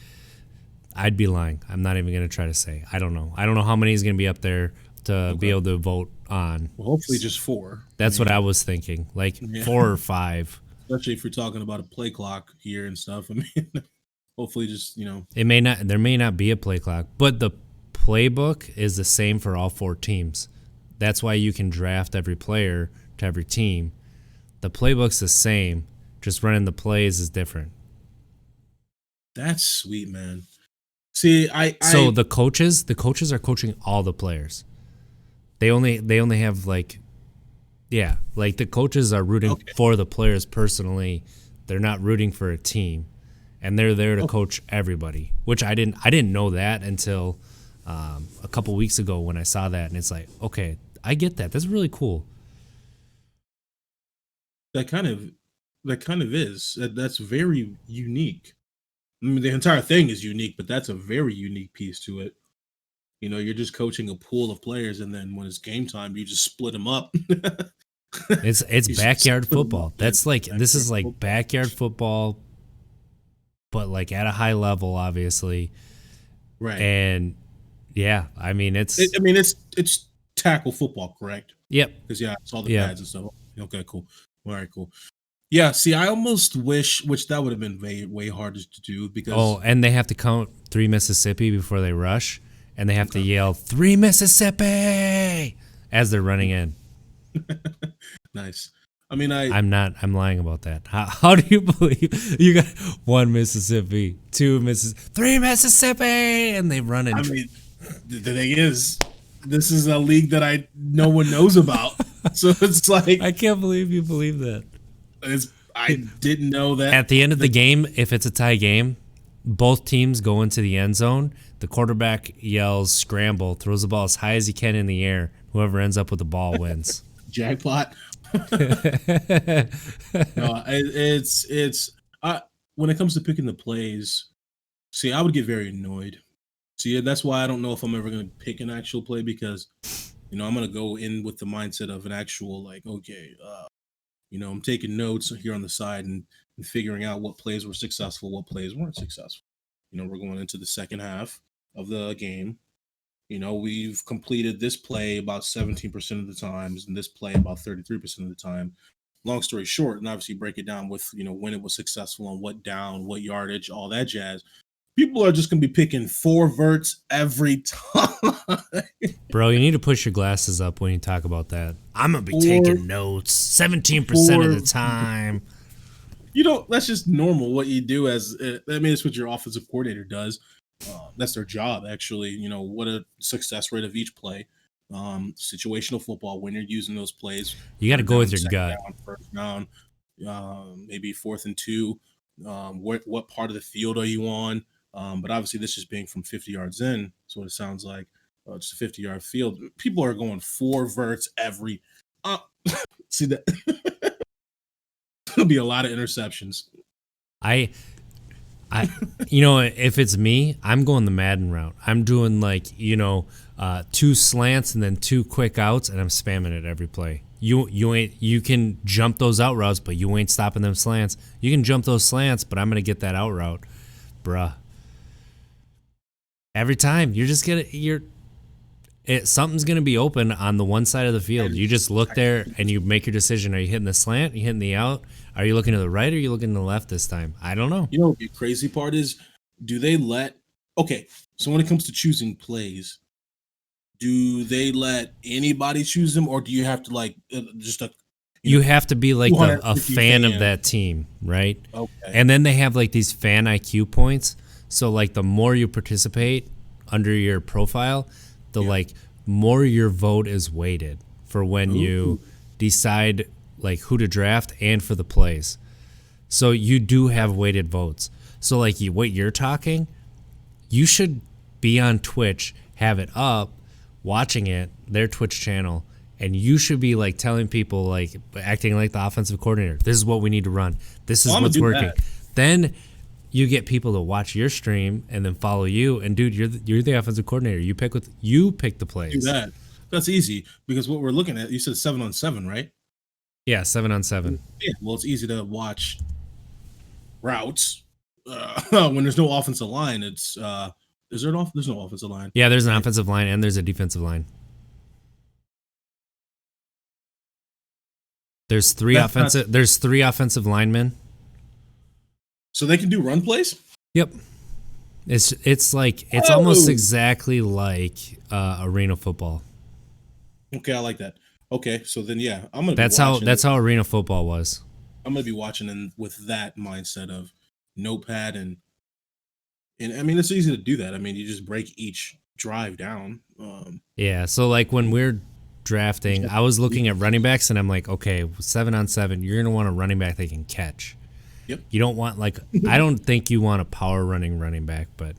I'd be lying. I'm not even going to try to say. I don't know. I don't know how many is going to be up there to be able to vote on. Well, hopefully just 4. That's what I was thinking, like 4 or 5. Especially if you're talking about a play clock here and stuff. I mean, hopefully just, It may not. There may not be a play clock, but the playbook is the same for all 4 teams. That's why you can draft every player to every team. The playbook's the same. Just running the plays is different. That's sweet, man. See, So the coaches are coaching all the players. They only have like the coaches are rooting for the players personally. They're not rooting for a team, and they're there to coach everybody. Which I didn't know that until a couple weeks ago when I saw that, and it's like, okay, I get that. That's really cool. That kind of is. That's very unique. I mean, the entire thing is unique, but that's a very unique piece to it. You're just coaching a pool of players, and then when it's game time, you just split them up. It's backyard football. That's like this is like backyard football, but like at a high level, obviously. Right. And yeah, I mean it's tackle football, correct? Yep. Because it's all the pads and stuff. Okay, cool. All right, cool. Yeah, see, I almost wish, which that would have been way, way harder to do because. And they have to count 3 Mississippi before they rush, and they have to yell 3 Mississippi as they're running in. Nice. I mean, I'm lying about that. How do you believe you got 1 Mississippi, 2 Mississippi, 3 Mississippi, and they run in? I mean, the thing is, this is a league that no one knows about, so it's like I can't believe you believe that. I didn't know that. At the end of the game, if it's a tie game, both teams go into the end zone. The quarterback yells "scramble," throws the ball as high as he can in the air. Whoever ends up with the ball wins. Jackpot. No, it's when it comes to picking the plays. See, I would get very annoyed. See, that's why I don't know if I'm ever going to pick an actual play because, I'm going to go in with the mindset of an actual I'm taking notes here on the side and figuring out what plays were successful, what plays weren't successful. We're going into the second half of the game. We've completed this play about 17% of the times and this play about 33% of the time. Long story short, and obviously break it down with, when it was successful on what down, what yardage, all that jazz. People are just going to be picking 4 verts every time. Bro, you need to push your glasses up when you talk about that. I'm going to be taking notes 17% of the time. That's just normal what you do it's what your offensive coordinator does. That's their job, actually. What a success rate of each play. Situational football, when you're using those plays. You got to go with your gut. First down, maybe 4th and 2. What part of the field are you on? But obviously, this is being from 50 yards in. That's what it sounds like. It's a 50-yard field. People are going 4 verts every. See that? There'll be a lot of interceptions. If it's me, I'm going the Madden route. I'm doing 2 slants and then 2 quick outs, and I'm spamming it every play. You can jump those out routes, but you ain't stopping them slants. You can jump those slants, but I'm gonna get that out route, bruh. Every time something's gonna be open on the one side of the field. You just look there and you make your decision. Are you hitting the slant? Are you hitting the out? Are you looking to the right or are you looking to the left this time? I don't know. The crazy part is, do they let? Okay, so when it comes to choosing plays, do they let anybody choose them, or do you have to you have to be like a fan of that team, right? Okay. And then they have these fan IQ points. So the more you participate under your profile, the more your vote is weighted for when you decide who to draft and for the plays. So you do have weighted votes. So what you're talking, you should be on Twitch, have it up, watching it, their Twitch channel, and you should be telling people, acting like the offensive coordinator. This is what we need to run. This is what's working. Then you get people to watch your stream and then follow you. And dude, you're the offensive coordinator. You pick the Do plays. that. That's easy because what we're looking at, you said 7-on-7, right? Yeah, 7-on-7. Yeah. Well, it's easy to watch routes when there's no offensive line. It's is there an off? There's no offensive line. Yeah, there's an And offensive line and there's a defensive line. that's not There's three offensive linemen. so they can do run plays. Yep. It's almost Oh, exactly like arena football. okay, I like that. Okay, so then yeah, I'm gonna be watching. That's how arena football was. I'm gonna be watching and with that mindset of notepad and I mean it's easy to do that. I mean you just break each drive down. Yeah. So like when we're drafting, I was looking at running backs and I'm like, okay, 7-on-7, you're gonna want a running back they can catch. Yep. You don't want like I don't think you want a power running back, but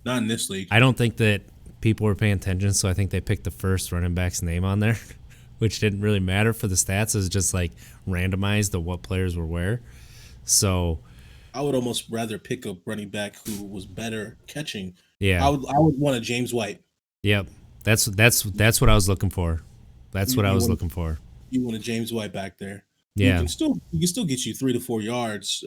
Not in this league. I don't think that people were paying attention, so I think they picked the first running back's name on there, which didn't really matter for the stats. It was just like randomized of what players were where. So I would almost rather pick a running back who was better catching. yeah, I would want a James White. yep. That's what I was looking for. That's You, what I you was want looking for. you want a James White back there. Yeah. He can still get you 3 to 4 yards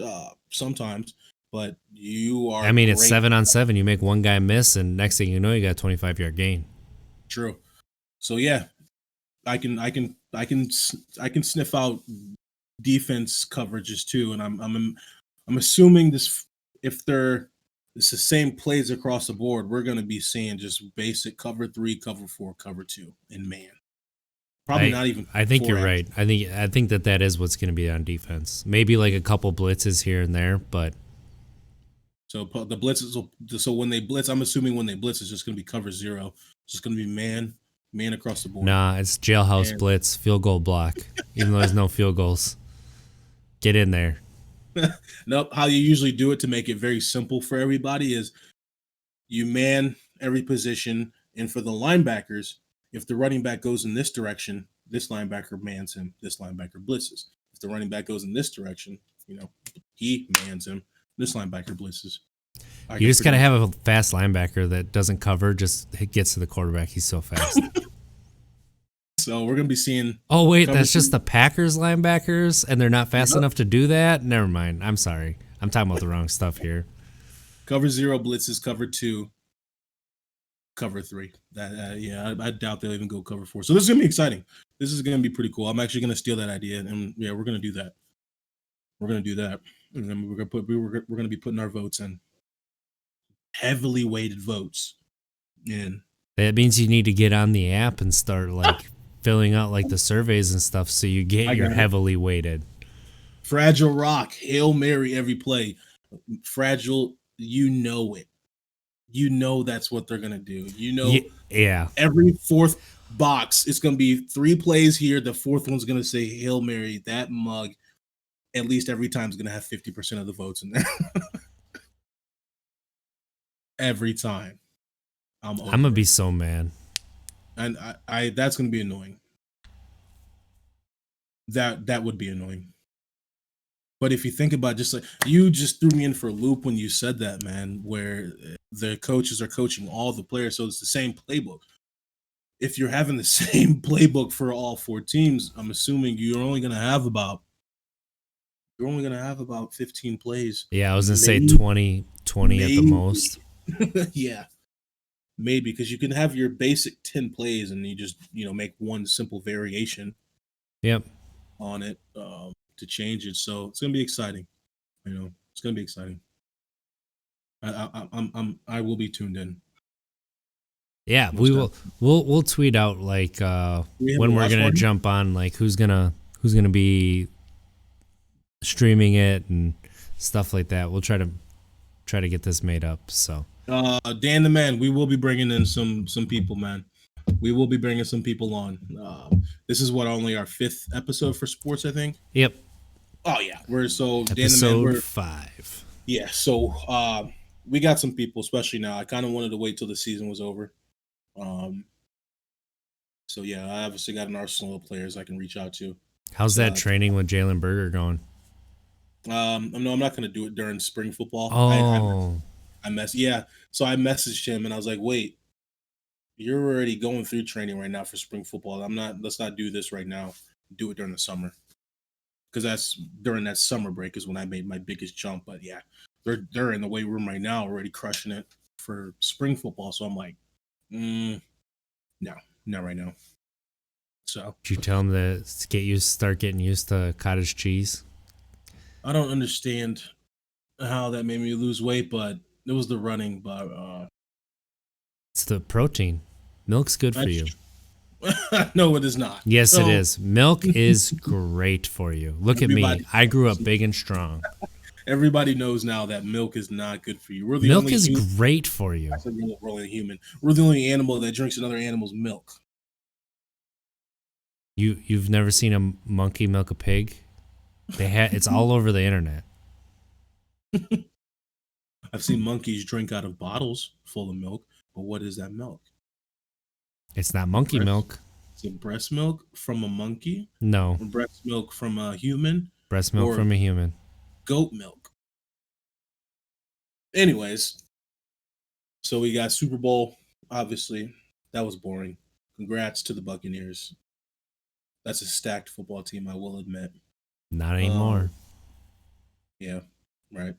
sometimes, but you are I mean, it's great. 7-on-7. You make one guy miss, and next thing you know, you got a 25-yard gain. True. So yeah, I can sniff out defense coverages too, and I'm assuming this if it's the same plays across the board, we're going to be seeing just basic cover 3, cover 4, cover 2, and man. Probably not even. I think you're 4X. right. I think that is what's going to be on defense. Maybe like a couple blitzes here and there, but So the blitzes. So when they blitz, I'm assuming when they blitz, it's just going to be cover 0. It's just going to be man across the board. nah, it's jailhouse And- blitz, field goal block. Even though there's no field goals, get in there. Nope. How you usually do it to make it very simple for everybody is you man every position, and for the linebackers, if the running back goes in this direction, this linebacker mans him. This linebacker blitzes. If the running back goes in this direction, he mans him. This linebacker blitzes. You just gotta have a fast linebacker that doesn't cover, just gets to the quarterback. He's so fast. So we're gonna be seeing. Oh wait, cover that's just two. the Packers linebackers, and they're not fast Yep. enough to do that. Never mind. I'm sorry. I'm talking about the wrong stuff here. Cover 0 blitzes, cover 2, cover 3. That yeah, I doubt they'll even go cover 4. So this is gonna be exciting. This is gonna be pretty cool. I'm actually gonna steal that idea, and yeah, we're gonna do that. We're gonna do that, and then we're gonna be putting our votes in, heavily weighted votes in. That means you need to get on the app and start like filling out like the surveys and stuff, so you get I your got it. heavily weighted. Fragile Rock, Hail Mary every play. Fragile, you know it. You know that's what they're gonna do. Yeah. Every fourth box, it's gonna be 3 plays here. The fourth one's gonna say Hail Mary. That mug, at least every time, is gonna have 50% of the votes in there. Every time. I'm gonna be so mad. And I that's gonna be annoying. That would be annoying. But if you think about just like you just threw me in for a loop when you said that, man, where the coaches are coaching all the players, so it's the same playbook. If you're having the same playbook for all 4 teams, I'm assuming you're only gonna have about 15 plays. Yeah, I was gonna say Maybe- 20 at the maybe. most. Yeah. Maybe because you can have your basic 10 plays and you just, make one simple variation Yep. on it to change it. So it's gonna be exciting. It's gonna be exciting. I will be tuned in. Yeah, Most we'll tweet out like We have when a we're watch gonna party? jump on, like who's gonna be streaming it and stuff like that. We'll try to get this made up. So Dan the man, we will be bringing in some people, man. We will be bringing some people on. This is only our 5th episode for sports, I think. yep, Oh yeah, Dan the man. episode 5. Yeah, so we got some people, especially now. I kind of wanted to wait till the season was over. So yeah, I obviously got an arsenal of players I can reach out to. How's that training with Jalen Berger going? No, I'm not gonna do it during spring football. Oh, Yeah. So I messaged him and I was like, wait, you're already going through training right now for spring football. I'm not. Let's not do this right now. Do it during the summer because that's during that summer break is when I made my biggest jump. But yeah, they're in the weight room right now, already crushing it for spring football. So I'm like, no, not right now. So did you tell him to start getting used to cottage cheese? I don't understand how that made me lose weight, but it was the running. But It's the protein. Milk's good for you. no, it is not. Yes, it No, is. Milk is great for you. Look at me. everybody, I grew up big and strong. everybody knows now that milk is not good for you. We're the Milk only is human. great for you. I said we're only human. We're the only animal that drinks another animal's milk. You've never seen a monkey milk a pig? It's all over the internet. I've seen monkeys drink out of bottles full of milk, but what is that milk? It's not monkey Breast, milk. is it breast milk from a monkey, No, or breast milk from a human, breast milk or from a human. goat milk? Anyways, so we got Super Bowl. Obviously, that was boring. Congrats to the Buccaneers. That's a stacked football team, I will admit. Not Um, anymore. yeah, right.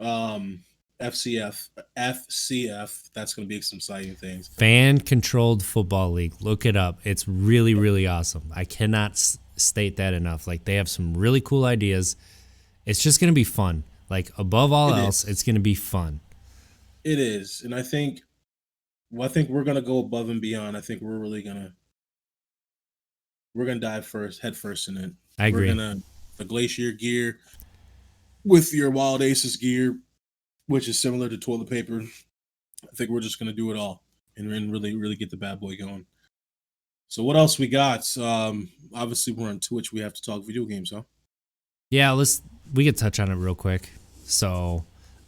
Um, FCF. That's going to be some exciting things. Fan controlled football league. Look it up. It's really, really awesome. I cannot state that enough. Like, they have some really cool ideas. It's just going to be fun. Like, above all else, it's going to be fun. It is, and I think we're gonna go above and beyond. I think we're gonna dive head first in it. I We're agree. gonna the Glacier gear with your Wild Aces gear, which is similar to toilet paper. I think we're just gonna do it all and really, really get the bad boy going. So what else we got? Obviously we're on Twitch. We have to talk video games, huh? Yeah, we could touch on it real quick. So,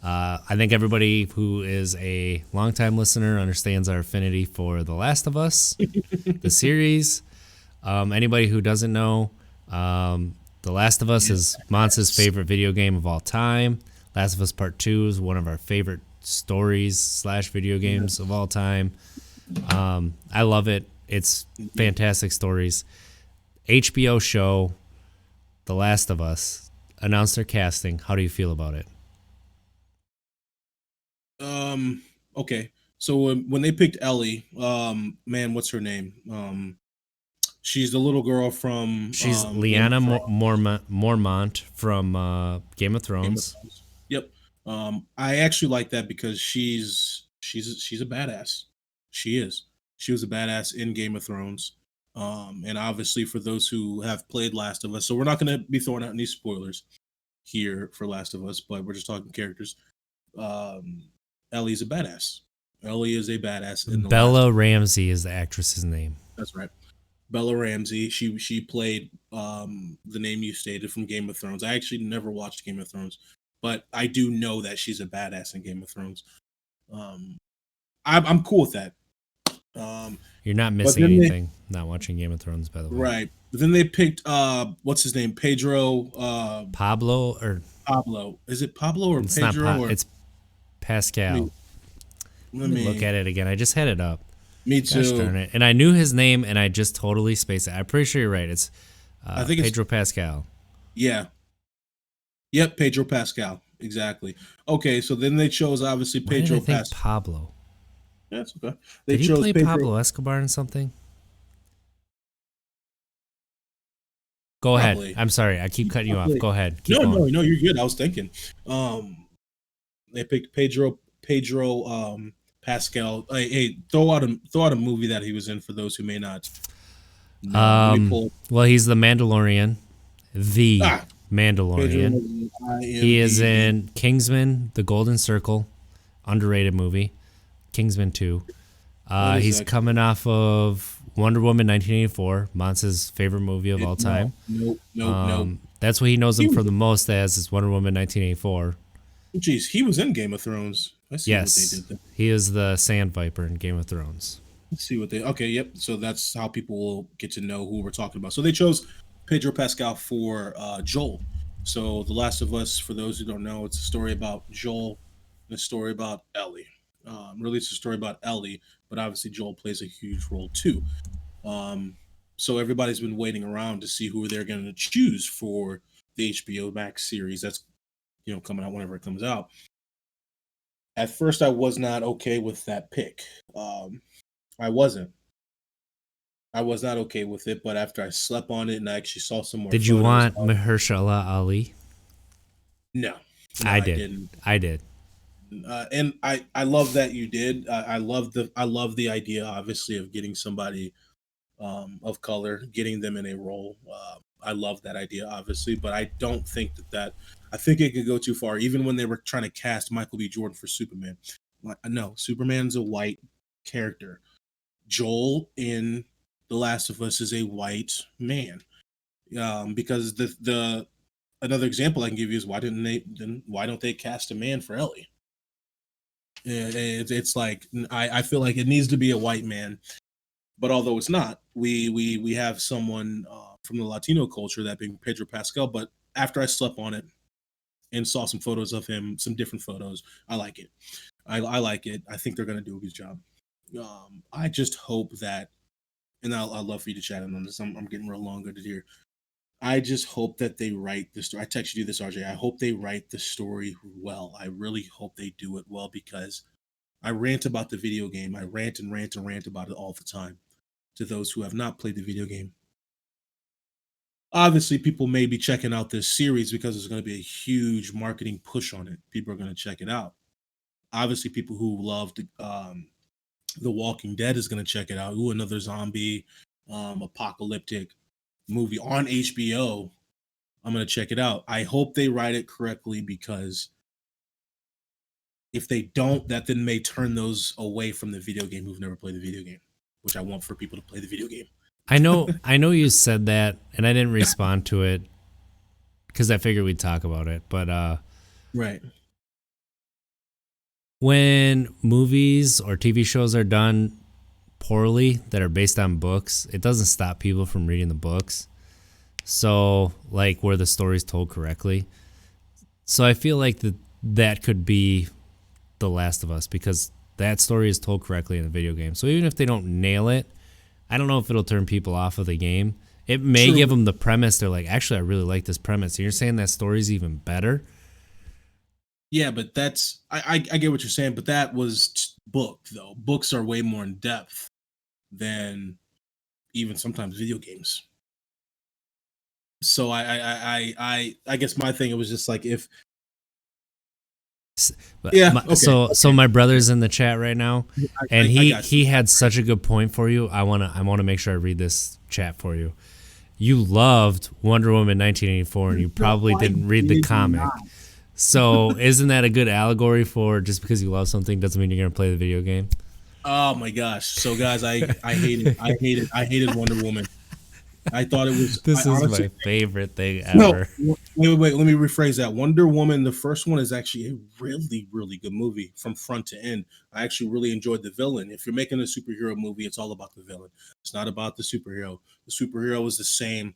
I think everybody who is a longtime listener understands our affinity for The Last of Us, the series. Anybody who doesn't know, The Last of Us is Mon's favorite video game of all time. Last of Us Part 2 is one of our favorite stories / video games of all time. I love it. It's fantastic stories. HBO show The Last of Us announced their casting. How do you feel about it? Okay. So when they picked Ellie, man, what's her name? She's the little girl from She's Game of Lyanna Thrones. Mormont from Game of Game of Thrones. Thrones. Yep. I actually like that because she's a badass. She is. She was a badass in Game of Thrones. And obviously for those who have played Last of Us, so we're not going to be throwing out any spoilers here for Last of Us, but we're just talking characters. Um, Ellie's a badass. Ellie is a badass in the Last of Bella Us. Ramsey is the actress's name. That's right. Bella Ramsey. She played the name you stated from Game of Thrones. I actually never watched Game of Thrones, but I do know that she's a badass in Game of Thrones. Um, I'm cool with that. You're not But missing then anything not watching Game of Thrones, by the way. right. But then they picked what's his name? Pedro Pablo, or Pablo. Is it Pablo or it's not Pedro or it's Pascal. let Let me look me at it again. I just had it up. me Gosh too. darn it. And I knew his name and I just totally spaced it. I'm pretty sure you're right. It's I think it's Pedro Pascal. yeah. Yep, Pedro Pascal. Exactly. Okay, so then they chose obviously Why did I Pedro think Pascal. Pablo? That's okay. They Did he chose play Pedro. Pablo Escobar in something? Go ahead. Probably. I'm sorry. I keep cutting you off. Probably. Go ahead. Keep No, going. no, you're good. I was thinking. They picked Pedro Pascal. Hey, throw out a movie that he was in for those who may not know. Let me pull. Well, he's the Mandalorian. The Ah, Mandalorian. Pedro He is IMDb. in Kingsman, The Golden Circle, underrated movie. Kingsman 2. What is He's that? coming off of Wonder Woman 1984, Mon's favorite movie of all time. No. That's what he knows him for the most as is Wonder Woman 1984. Jeez, he was in Game of Thrones. I see what they Yes, did there. he is the Sand Viper in Game of Thrones. Let's see what they. Okay, yep. So that's how people will get to know who we're talking about. So they chose Pedro Pascal for Joel. So, The Last of Us, for those who don't know, it's a story about Joel and a story about Ellie. Really, it's a story about Ellie, but obviously Joel plays a huge role too. Um, so everybody's been waiting around to see who they're going to choose for the HBO Max series that's coming out whenever it comes out. At first, I was not okay with that pick. Um, I wasn't. I was not okay with it, but after I slept on it and I actually saw some more Did you photos, want Mahershala Ali? no, no, I I did. didn't. I did. And I love that you did. I love the idea, obviously, of getting somebody of color, getting them in a role. I love that idea, obviously, but I don't think that I think it could go too far. Even when they were trying to cast Michael B. Jordan for Superman, no, Superman's a white character. Joel in The Last of Us is a white man. Because the another example I can give you is why don't they cast a man for Ellie? It's like I feel like it needs to be a white man, but although it's not, we have someone from the Latino culture, that being Pedro Pascal. But after I slept on it and saw some photos of him, some different photos, I like it. I like it. I think they're gonna do a good job. I just hope that, and I'll love for you to chat in on this. I'm getting real long to here. I just hope that they write the story. I texted you this, RJ. I hope they write the story well. I really hope they do it well, because I rant about the video game. I rant and rant and rant about it all the time to those who have not played the video game. Obviously, people may be checking out this series because there's going to be a huge marketing push on it. People are going to check it out. Obviously, people who loved The Walking Dead is going to check it out. Ooh, another zombie apocalyptic movie on HBO. I'm going to check it out. I hope they write it correctly, because if they don't, that then may turn those away from the video game who've never played the video game, which I want for people to play the video game. I know you said that, and I didn't respond to it because I figured we'd talk about it. But Right. when movies or TV shows are done poorly that are based on books, it doesn't stop people from reading the books. So, like, where the story's told correctly. So I feel like that could be The Last of Us, because that story is told correctly in the video game. So even if they don't nail it, I don't know if it'll turn people off of the game. It may True. give them the premise. They're like, actually, I really like this premise. And you're saying that story's even better? Yeah, but that's I get what you're saying, but that was book though. Books are way more in depth than even sometimes video games. So I guess my thing, it was just like, if But yeah, okay, so my brother's in the chat right now, and I he got you. he had such a good point for you. I wanna make sure I read this chat for you. You loved Wonder Woman 1984, and you probably No, I didn't read the did comic. not. So isn't that a good allegory for just because you love something doesn't mean you're gonna play the video game? Oh my gosh. So guys, I hated Wonder Woman. I thought it was I This is honestly my favorite thing no, ever. wait. Let me rephrase that. Wonder Woman, the first one, is actually a really, really good movie from front to end. I actually really enjoyed the villain. If you're making a superhero movie, it's all about the villain. It's not about the superhero. The superhero is the same.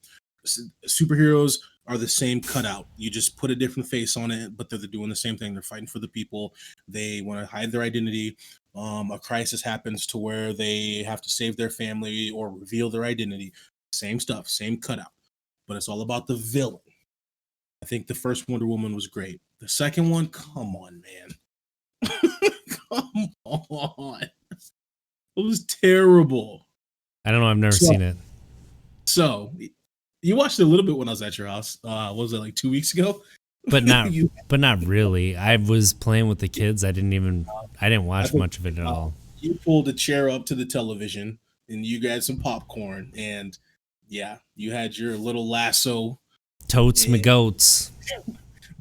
Superheroes are the same cutout. You just put a different face on it, but they're doing the same thing. They're fighting for the people. They want to hide their identity. A crisis happens to where they have to save their family or reveal their identity. Same stuff, same cutout, but it's all about the villain. I think the first Wonder Woman was great. The second one, come on, man. Come on. It was terrible. I don't know. I've never So, seen it, so you watched it a little bit when I was at your house. What was it, like 2 weeks ago? but not you, but not really. I was playing with the kids. I didn't I watch think much of it at uh, all. you pulled a chair up to the television and you got some popcorn, and yeah, you had your little lasso. Totes my And goats.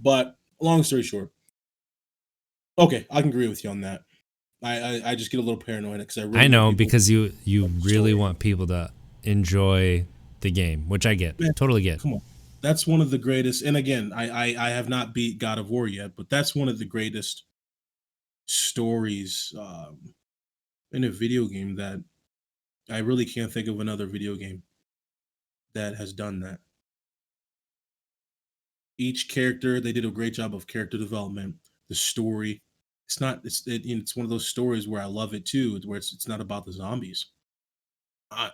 but long story short, okay, I can agree with you on that. I just get a little paranoid because I really I want know, people because you to really story. want people to enjoy the game, which I get. Man, Totally get. come on. That's one of the greatest. And again, I have not beat God of War yet, but that's one of the greatest stories in a video game that I really can't think of another video game that has done that. Each character, they did a great job of character development. The story, it's one of those stories where I love it too, where it's not about the zombies. Uh,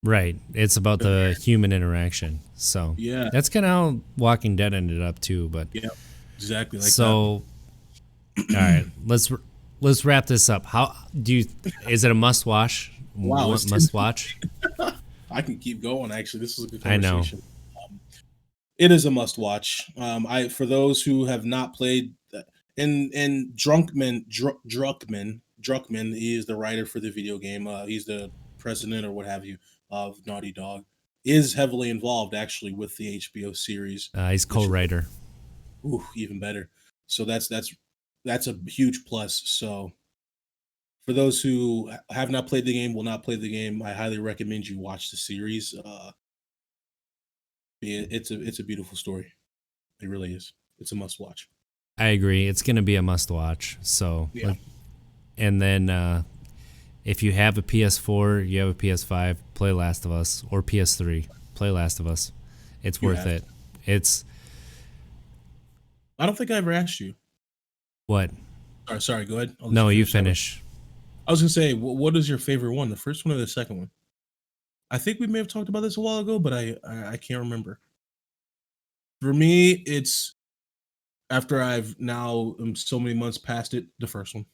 Right. It's about the human interaction. So yeah, that's kind of how Walking Dead ended up too. But yeah, exactly like so, all right, let's wrap this up. How do you? Is it a must watch? Wow, it's Must watch? I can keep going. Actually, this is a good I know. conversation. It is a must watch. I for those who have not played, and Druckman, he is the writer for the video game. He's the president or what have you of Naughty Dog. Is heavily involved actually with the HBO series, He's which is co-writer. even better. So that's a huge plus. So for those who have not played the game, will not play the game, I highly recommend you watch the series. It's a beautiful story. It really is. It's a must watch. I agree. It's going to be a must watch. So, Yeah. and then if you have a PS4, you have a PS5, play Last of Us, or PS3, play Last of Us. It's worth it. It's. I don't think I ever asked you. What? Sorry. Go ahead. No, you finish. I was gonna say, what is your favorite one? The first one or the second one? I think we may have talked about this a while ago, but I can't remember. For me, it's after I've now so many months past it, the first one.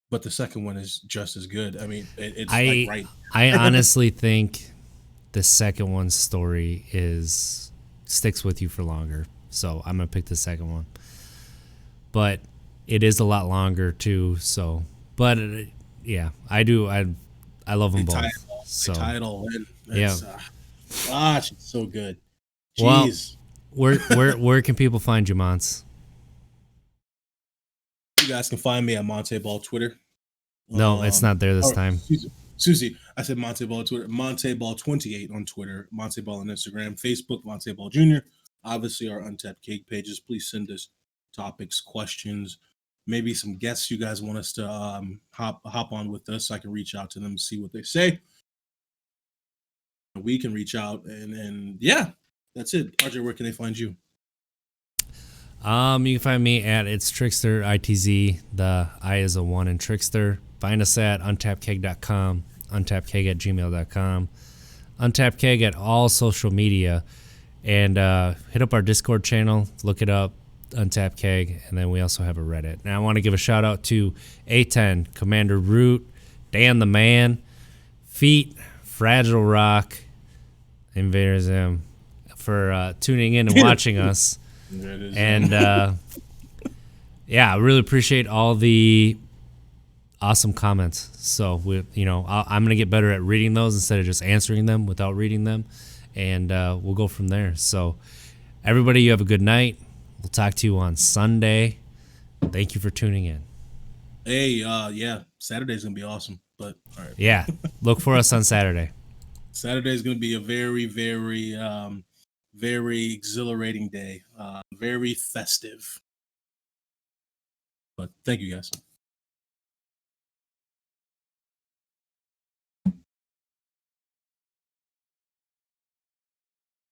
But the second one is just as good. I mean, it's like right. I honestly think the second one's story sticks with you for longer. So I'm gonna pick the second one. But it is a lot longer too. So, but yeah, I do. I love them both. So title, yeah, gosh, it's so good. Jeez. Well, where can people find you, Mons? You guys can find me at Monteball Twitter. No, it's not there this time. Susie, I said Monteball Twitter. Monteball28 on Twitter. Monteball on Instagram. Facebook, Monteball Jr. Obviously, our Untapped Keg pages. Please send us topics, questions, maybe some guests you guys want us to hop on with us. So I can reach out to them and see what they say. We can reach out and yeah, that's it. RJ, where can they find you? You can find me at It's Trickster ITZ. The I is a 1 in Trickster. Find us at untappedkeg.com, untappedkeg@gmail.com, untappedkeg at all social media, and hit up our Discord channel. Look it up, Untapped Keg, and then we also have a Reddit. Now I want to give a shout out to A10, Commander Root, Dan the Man, Feet, Fragile Rock, Invader Zim for tuning in and watching us. And yeah, I really appreciate all the awesome comments. So I'm gonna get better at reading those instead of just answering them without reading them, and we'll go from there. So everybody, you have a good night. We'll talk to you on Sunday. Thank you for tuning in. Hey, yeah, Saturday's gonna be awesome. But all right. Yeah, look for us on Saturday. Saturday's gonna be a very, very, very exhilarating day. Very festive. But thank you guys.